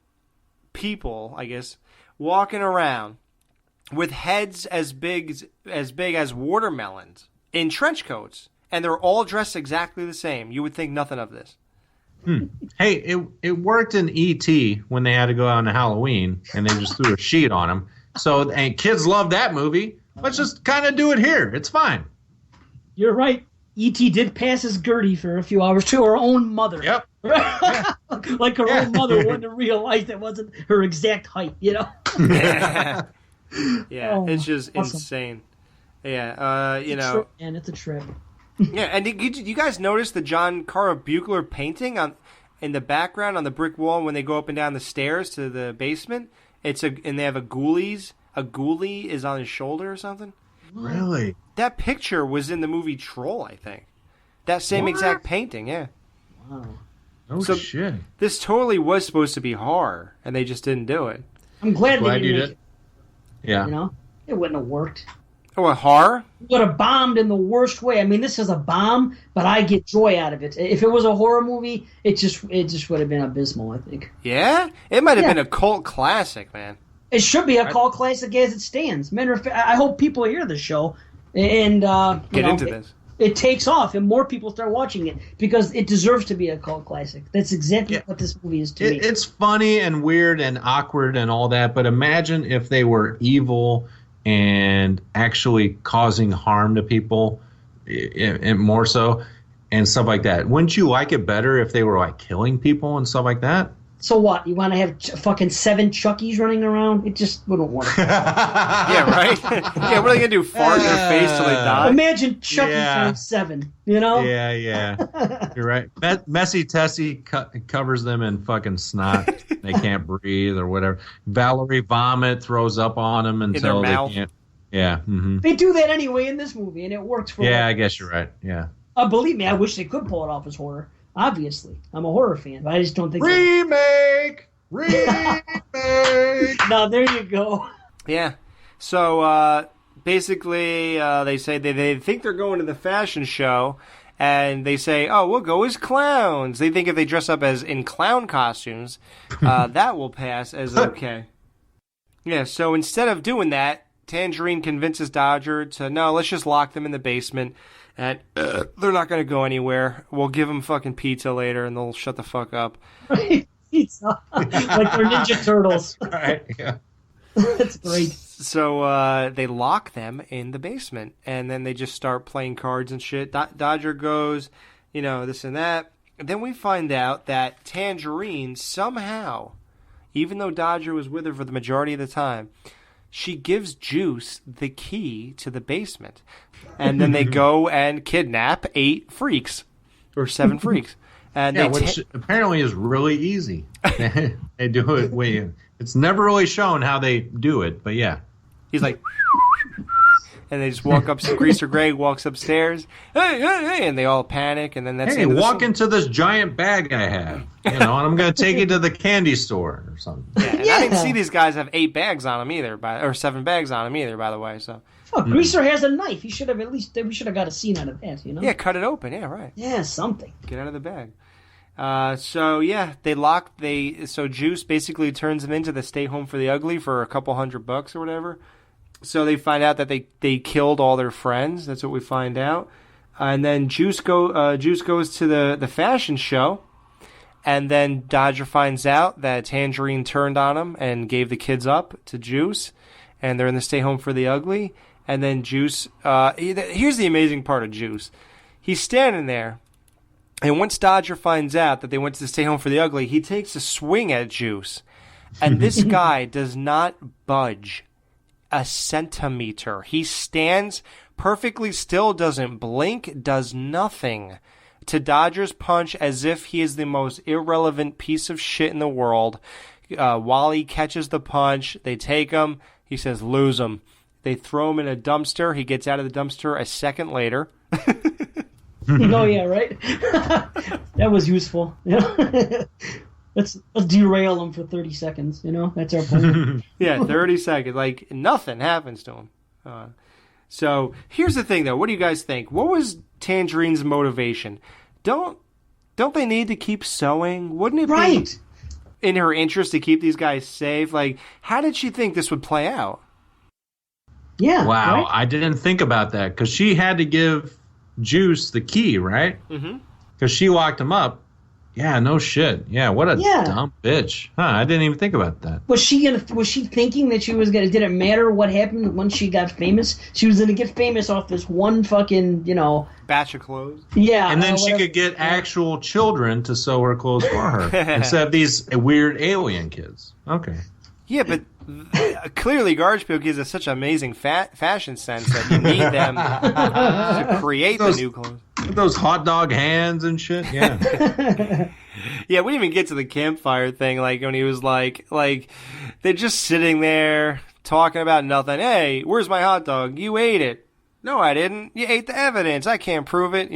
people, I guess, walking around with heads as big as watermelons in trench coats, and they're all dressed exactly the same. You would think nothing of this. Hey, it worked in E.T. when they had to go out on Halloween, and they just threw a sheet on them. So, and kids love that movie. Let's just kind of do it here. It's fine. You're right. E.T. did pass his Gertie for a few hours to her own mother. Yep. Like her own mother wouldn't have realized that wasn't her exact height, you know? Yeah, it's just insane. Yeah, you know. Trip, man, it's a trip. Yeah, and did you guys notice the John Carl Buechler painting in the background on the brick wall when they go up and down the stairs to the basement? And they have a ghoulie is on his shoulder or something. Really? That picture was in the movie Troll, I think. That same exact painting, yeah. Wow. Oh, so shit. This totally was supposed to be horror, and they just didn't do it. I'm glad they didn't make it. Yeah. You know? It wouldn't have worked. Oh, a horror? It would have bombed in the worst way. I mean, this is a bomb, but I get joy out of it. If it was a horror movie, it just would have been abysmal, I think. Yeah? It might have been a cult classic, man. It should be a cult classic as it stands. Matter of fact, I hope people hear the show and get into this. It takes off and more people start watching it because it deserves to be a cult classic. That's exactly what this movie is to me. It's funny and weird and awkward and all that, but imagine if they were evil and actually causing harm to people, and more so, and stuff like that. Wouldn't you like it better if they were like killing people and stuff like that? So what? You want to have fucking 7 Chuckies running around? It just wouldn't work. Yeah, right? Yeah, what are they going to do? Fart in their face till they die? Imagine Chucky times 7, you know? Yeah. You're right. Messy Tessie covers them in fucking snot. They can't breathe or whatever. Valerie Vomit throws up on them until they can't. Yeah. Mm-hmm. They do that anyway in this movie, and it works for I guess you're right. Yeah. Believe me, I wish they could pull it off as horror. Obviously, I'm a horror fan, but I just don't think remake. No, there you go. Yeah. So basically, they say they think they're going to the fashion show, and they say, "Oh, we'll go as clowns." They think if they dress up as in clown costumes, that will pass as okay. Yeah. So instead of doing that, Tangerine convinces Dodger to no, let's just lock them in the basement. And they're not going to go anywhere. We'll give them fucking pizza later, and they'll shut the fuck up. Pizza. Like they're Ninja Turtles. Right, yeah. That's great. So they lock them in the basement, and then they just start playing cards and shit. Dodger goes, this and that. And then we find out that Tangerine somehow, even though Dodger was with her for the majority of the time, she gives Juice the key to the basement. And then they go and kidnap 8 freaks. Or 7 freaks. And which apparently is really easy. They do it. It's never really shown how they do it, but yeah. He's like... And they just walk up. Greaser Greg walks upstairs. Hey, and they all panic. And then that's walk into this giant bag I have, and I'm going to take you to the candy store or something. Yeah, and I didn't see these guys have 8 bags on them either, or 7 bags on them either, by the way. So. Oh, Greaser has a knife. He should have we should have got a scene out of that, Yeah, cut it open. Yeah, right. Yeah, something. Get out of the bag. So Juice basically turns them into the Stay Home for the Ugly for a couple $100 or whatever. So they find out that they killed all their friends. That's what we find out. And then Juice goes to the fashion show. And then Dodger finds out that Tangerine turned on him and gave the kids up to Juice. And they're in the Stay Home for the Ugly. And then Juice... here's the amazing part of Juice. He's standing there. And once Dodger finds out that they went to the Stay Home for the Ugly, he takes a swing at Juice. And this guy does not budge a centimeter. He stands perfectly still, doesn't blink, does nothing to Dodger's punch as if he is the most irrelevant piece of shit in the world. Wally catches the punch. They take him. He says, lose him. They throw him in a dumpster. He gets out of the dumpster a second later. Oh yeah, right. That was useful. Let's derail him for 30 seconds. That's our plan. Yeah, 30 seconds. Like nothing happens to him. So here's the thing, though. What do you guys think? What was Tangerine's motivation? Don't they need to keep sewing? Wouldn't it be in her interest to keep these guys safe? Like, how did she think this would play out? Yeah. Wow, right? I didn't think about that because she had to give Juice the key, right? Mm-hmm. Because she locked him up. Yeah, no shit. Yeah, what a dumb bitch. Huh, I didn't even think about that. Was she thinking that she was gonna? Did it matter what happened once she got famous? She was gonna get famous off this one fucking, batch of clothes. Yeah, and then she could get actual children to sew her clothes for her instead of these weird alien kids. Okay. Yeah, but clearly Garbage Pail Kids has such amazing fashion sense that you need them to create the new clothes. Those hot dog hands and shit. Yeah. Yeah, we didn't even get to the campfire thing. Like when he was like they're just sitting there talking about nothing. Hey, where's my hot dog? You ate it. No, I didn't. You ate the evidence. I can't prove it.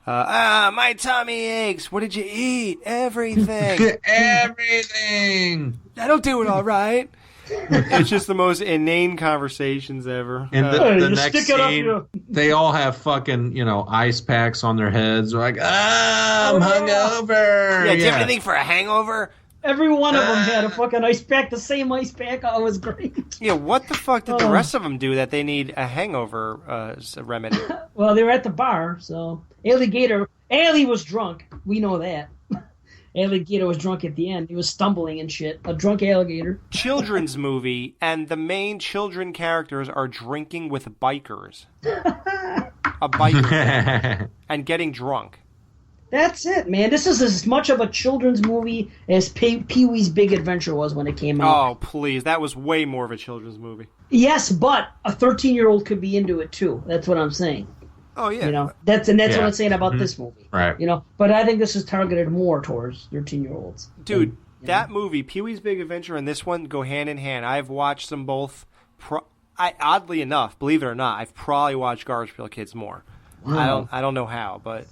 My tummy aches. What did you eat? Everything. Everything. That'll do it all right. It's just the most inane conversations ever. And the next scene, they all have fucking, ice packs on their heads. They're like, I'm hungover. Yeah, do you have anything for a hangover? Every one of them had a fucking ice pack, the same ice pack. Oh, it was great. Yeah, what the fuck did the rest of them do that they need a hangover remedy? Well, they were at the bar, so Allie was drunk. We know that. Alligator was drunk at the end. He was stumbling and shit. A drunk alligator. Children's movie, and the main children characters are drinking with bikers. A biker. And getting drunk. That's it, man. This is as much of a children's movie as Pee-wee's Big Adventure was when it came out. Oh, please. That was way more of a children's movie. Yes, but a 13-year-old could be into it, too. That's what I'm saying. Oh, yeah. That's what I'm saying about this movie. Right. But I think this is targeted more towards 13-year-olds. Dude, that movie, Pee-wee's Big Adventure, and this one go hand in hand. I've watched them both. Oddly enough, believe it or not, I've probably watched Garbage Pail Kids more. Wow. I don't know how, but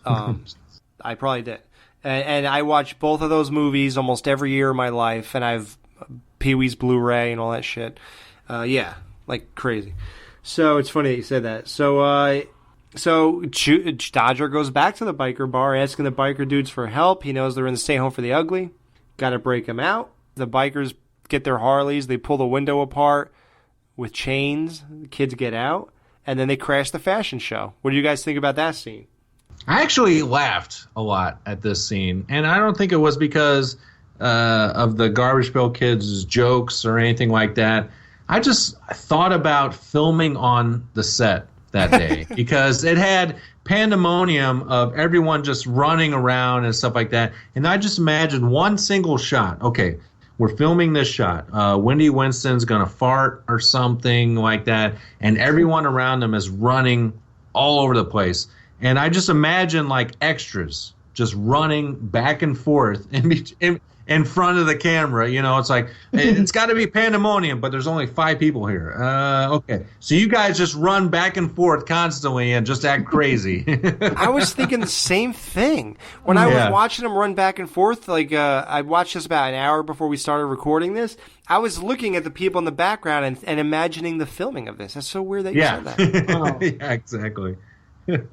I probably did. And I watch both of those movies almost every year of my life, and I've Pee-wee's Blu-ray and all that shit. Yeah, like crazy. So it's funny that you said that. So Dodger goes back to the biker bar, asking the biker dudes for help. He knows they're in the Stay Home for the Ugly. Got to break them out. The bikers get their Harleys. They pull the window apart with chains. The kids get out, and then they crash the fashion show. What do you guys think about that scene? I actually laughed a lot at this scene, and I don't think it was because of the Garbage Pail Kids' jokes or anything like that. I just thought about filming on the set that day because it had pandemonium of everyone just running around and stuff like that. And I just imagined one single shot. Okay, we're filming this shot. Wendy Winston's going to fart or something like that. And everyone around them is running all over the place. And I just imagine like extras just running back and forth in front of the camera. It's like, it's got to be pandemonium, but there's only 5 people here. Okay. So you guys just run back and forth constantly and just act crazy. I was thinking the same thing. When I was watching them run back and forth, I watched this about an hour before we started recording this. I was looking at the people in the background and imagining the filming of this. That's so weird that you said that. Oh. Yeah, exactly.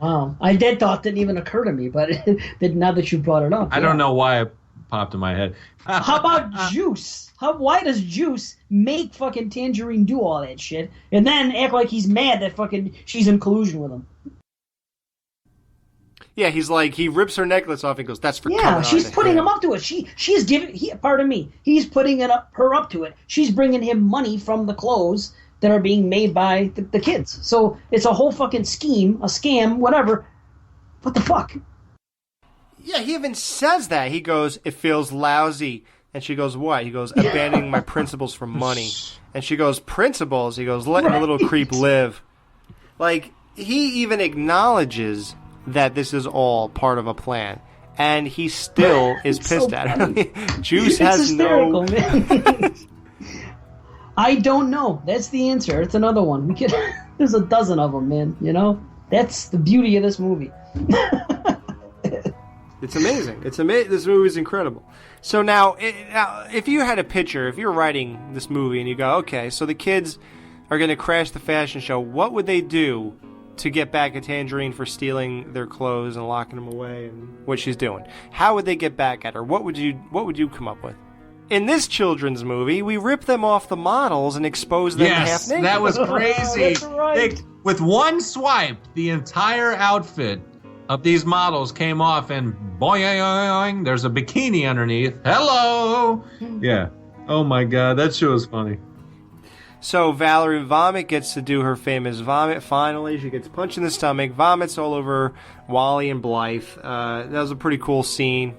Wow. That thought didn't even occur to me, but now that you brought it up. I don't know why it popped in my head. How about Juice? Why does Juice make fucking Tangerine do all that shit and then act like he's mad that fucking she's in collusion with him? Yeah, he's like, he rips her necklace off and goes, that's for Yeah, she's putting him up to it. She's giving, he's putting her up to it. She's bringing him money from the clothes that are being made by the kids. So it's a whole fucking scheme, a scam, whatever. What the fuck? Yeah, he even says that. He goes, it feels lousy. And she goes, what? He goes, abandoning my principles for money. And she goes, principles? He goes, letting the little creep live. Like, he even acknowledges that this is all part of a plan. And he still is pissed at her. Juice has hysterical, man. I don't know. That's the answer. It's another one. We could. There's a dozen of them, man. You know, that's the beauty of this movie. It's amazing. It's amazing. This movie is incredible. So now, if you had a picture, if you're writing this movie and you go, okay, so the kids are going to crash the fashion show, what would they do to get back at Tangerine for stealing their clothes and locking them away and what she's doing? How would they get back at her? What would you come up with? In this children's movie, we rip them off the models and expose them half naked. That was crazy. That's right. With one swipe, the entire outfit of these models came off, and boing, there's a bikini underneath. Hello! Yeah. Oh my God, that show was funny. So Valerie Vomit gets to do her famous vomit. Finally, she gets punched in the stomach, vomits all over Wally and Blythe. That was a pretty cool scene.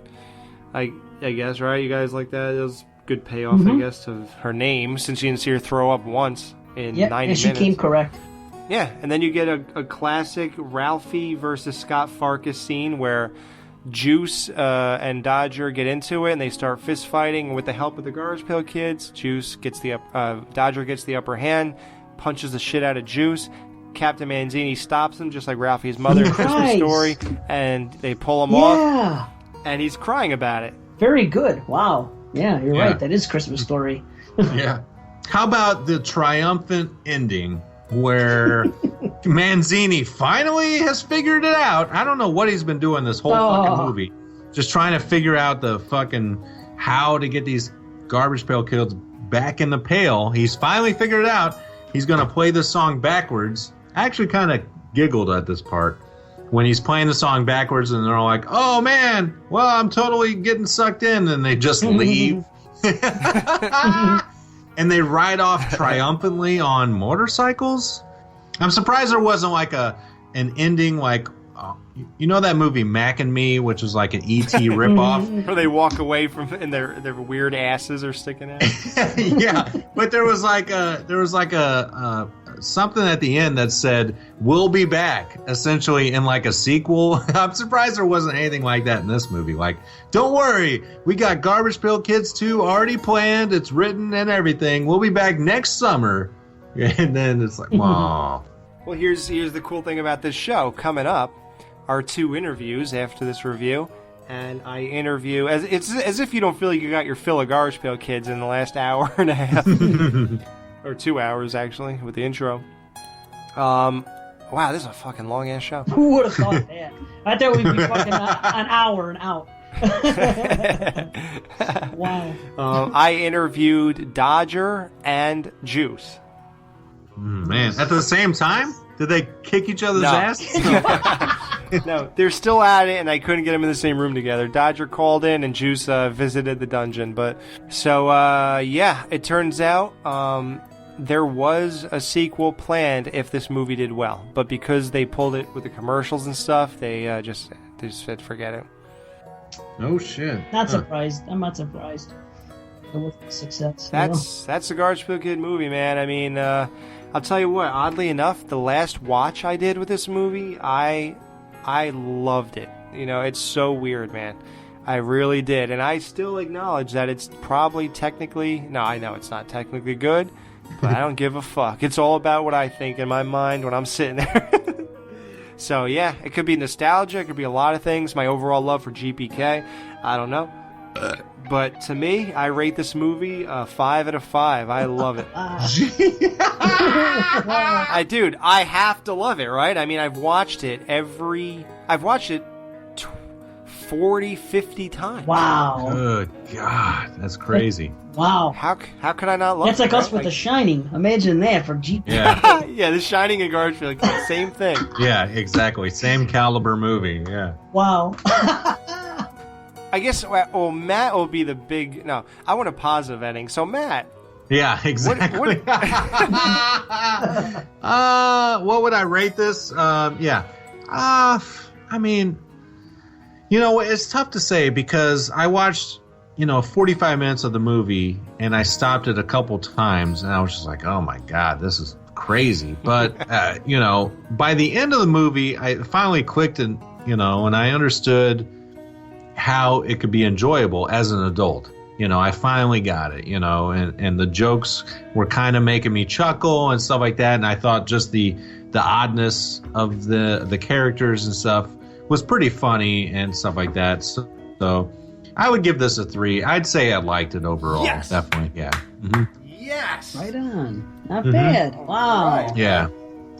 I guess, right? You guys like that? It was good payoff, I guess, of her name, since you didn't see her throw up once in 90 minutes. Yeah, she came correct. Yeah, and then you get a classic Ralphie versus Scott Farkus scene where Juice and Dodger get into it, and they start fist fighting with the help of the Garbage Pail Kids. Dodger gets the upper hand, punches the shit out of Juice. Captain Manzini stops him, just like Ralphie's mother in Christmas Story, and they pull him off, and he's crying about it. Very good. Wow. Yeah, you're right. That is Christmas Story. Yeah. How about the triumphant ending where Manzini finally has figured it out? I don't know what he's been doing this whole fucking movie. Just trying to figure out the fucking how to get these Garbage Pail Kids back in the pail. He's finally figured it out. He's going to play the song backwards. I actually kind of giggled at this part when he's playing the song backwards, and they're all like, oh man, well, I'm totally getting sucked in, and they just leave. And they ride off triumphantly on motorcycles. I'm surprised there wasn't like an ending like, you know that movie Mac and Me, which was like an E.T. ripoff? Where they walk away from and their weird asses are sticking out. Yeah, but there was like a something at the end that said, we'll be back, essentially in like a sequel. I'm surprised there wasn't anything like that in this movie. Like, don't worry, we got Garbage Pail Kids 2 already planned, it's written and everything. We'll be back next summer. And then it's like, wow. Well, here's the cool thing about this show. Coming up are 2 interviews after this review. And I interview, as if you don't feel like you got your fill of Garbage Pail Kids in the last hour and a half. Or 2 hours, actually, with the intro. Wow, this is a fucking long-ass show. Who would have thought that? I thought we'd be fucking an hour and out. Wow. I interviewed Dodger and Juice. Man, at the same time? Did they kick each other's ass? No, they're still at it, and I couldn't get them in the same room together. Dodger called in, and Juice visited the dungeon. But so, it turns out there was a sequel planned if this movie did well. But because they pulled it with the commercials and stuff, they just said forget it. No shit. Not surprised. I'm not surprised. With success. That's the Garbage Pail Kid movie, man. I mean, I'll tell you what. Oddly enough, the last watch I did with this movie, I loved it. You know, it's so weird, man. I really did, and I still acknowledge that it's probably technically. No, I know it's not technically good, but I don't give a fuck. It's all about what I think in my mind when I'm sitting there. So yeah, it could be nostalgia. It could be a lot of things. My overall love for GPK. I don't know. But to me, I rate this movie 5 out of 5. I love it. Dude, I have to love it, right? I mean, I've watched it 40, 50 times. Wow. Good God, that's crazy. Wow. How could I not love it? That's like us with The Shining. Imagine that for GP. Yeah. Yeah, The Shining and Garbage Pail Kids, same thing. Yeah, exactly. Same caliber movie, yeah. Wow. I guess, well, Matt will be the big... No, I want a positive ending. So, Matt... Yeah, exactly. What would I rate this? I mean, you know, it's tough to say because I watched, 45 minutes of the movie and I stopped it a couple times and I was just like, oh my God, this is crazy. But, by the end of the movie, I finally clicked and I understood how it could be enjoyable as an adult. I finally got it, and the jokes were kind of making me chuckle and stuff like that. And I thought just the oddness of the characters and stuff was pretty funny and stuff like that. So I would give this a 3. I'd say I liked it overall. Yes. Definitely, yeah. Mm-hmm. Yes. Right on. Not bad. Wow. Right. Yeah.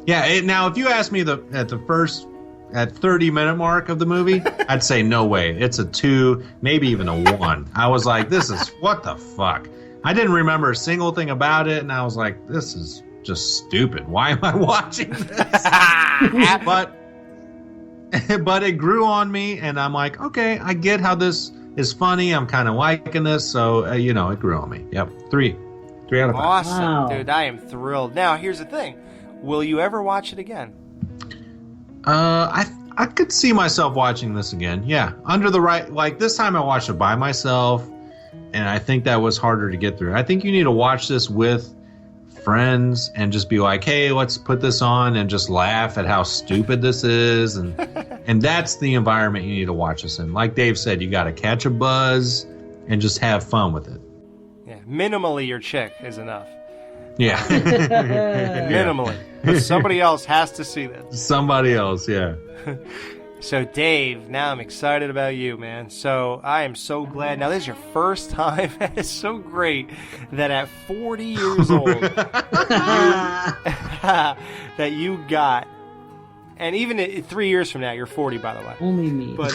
Yeah. Now, if you ask me at 30-minute mark of the movie, I'd say no way. It's a 2, maybe even a 1. I was like, this is what the fuck. I didn't remember a single thing about it, and I was like, this is just stupid. Why am I watching this? But it grew on me, and I'm like, okay, I get how this is funny. I'm kind of liking this, so it grew on me. Yep, 3 out of 5. Awesome, Wow. dude. I am thrilled. Now, here's the thing. Will you ever watch it again? I could see myself watching this again. Yeah, under the right, like this time I watched it by myself, and I think that was harder to get through. I think you need to watch this with friends and just be like, hey, let's put this on and just laugh at how stupid this is, and that's the environment you need to watch this in. Like Dave said, you got to catch a buzz and just have fun with it. Yeah, minimally your chick is enough. Yeah. Minimally. But somebody else has to see this. Somebody else, yeah. So, Dave, now I'm excited about you, man. So, I am so glad. Now, this is your first time. It's so great that at 40 years old, that you got, and even 3 years from now, you're 40, by the way. Only me. But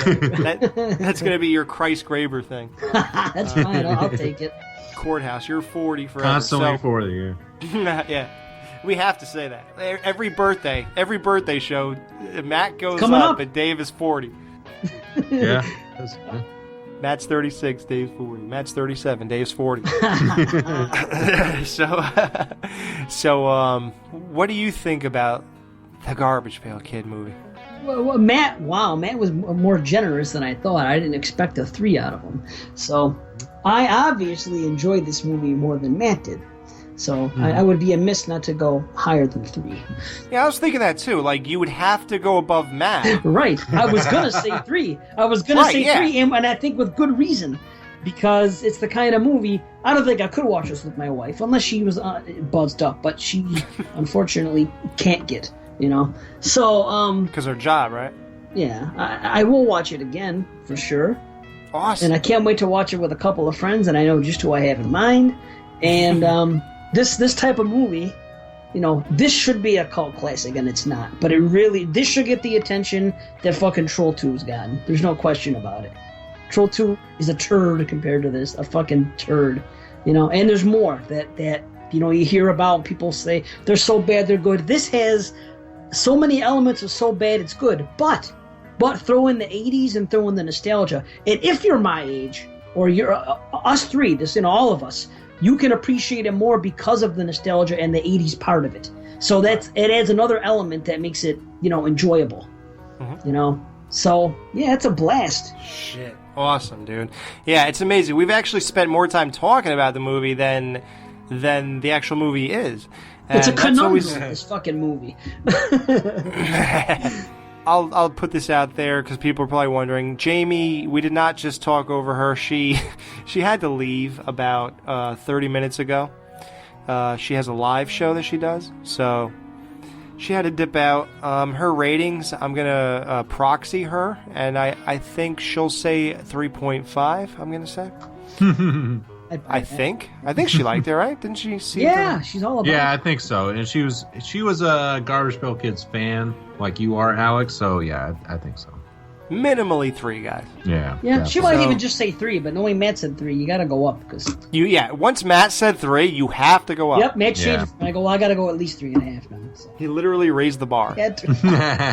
that's going to be your Christ Graber thing. That's fine. I'll take it. Courthouse, you're 40 forever. Constantly 40, yeah. Yeah. We have to say that. Every birthday show, Matt goes Coming up. and Dave is 40. Yeah. Matt's 36, Dave's 40. Matt's 37, Dave's 40. So, what do you think about the Garbage Pail Kid movie? Well, Matt was more generous than I thought. I didn't expect a 3 out of him. So, I obviously enjoyed this movie more than Matt did. So, I would be amiss not to go higher than 3. Yeah, I was thinking that too. Like, you would have to go above Matt. Right. I was going to say 3. I was going to say 3, and I think with good reason. Because it's the kind of movie, I don't think I could watch this with my wife, unless she was buzzed up. But she, unfortunately, can't get, So, Because her job, right? yeah, I will watch it again, for sure. Awesome. And I can't wait to watch it with a couple of friends, and I know just who I have in mind. And this type of movie, this should be a cult classic, and it's not. But this should get the attention that fucking Troll 2's gotten. There's no question about it. Troll 2 is a turd compared to this, a fucking turd. And there's more that you hear about. People say they're so bad, they're good. This has so many elements of so bad, it's good. But throw in the 80s and throw in the nostalgia. And if you're my age, or you're us three, all of us, you can appreciate it more because of the nostalgia and the 80s part of it. So it adds another element that makes it, enjoyable. Mm-hmm. So, yeah, it's a blast. Shit. Awesome, dude. Yeah, it's amazing. We've actually spent more time talking about the movie than the actual movie is. And it's a conundrum, this fucking movie. I'll put this out there because people are probably wondering. Jamie, we did not just talk over her. She had to leave about 30 minutes ago. She has a live show that she does, so she had to dip out. Her ratings, I'm gonna proxy her, and I think she'll say 3.5. I'm gonna say. I think she liked it, right? Didn't she see? Yeah, she's all about. Yeah, I think so. And she was a Garbage Pail Kids fan, like you are, Alex. So yeah, I think so. Minimally 3, guys. Yeah. Yeah, she might even just say 3, but knowing Matt said 3, you got to go up because. Once Matt said 3, you have to go up. Yep, Matt changed. I go. Well, I got to go at least 3.5 now. So. He literally raised the bar. He had to.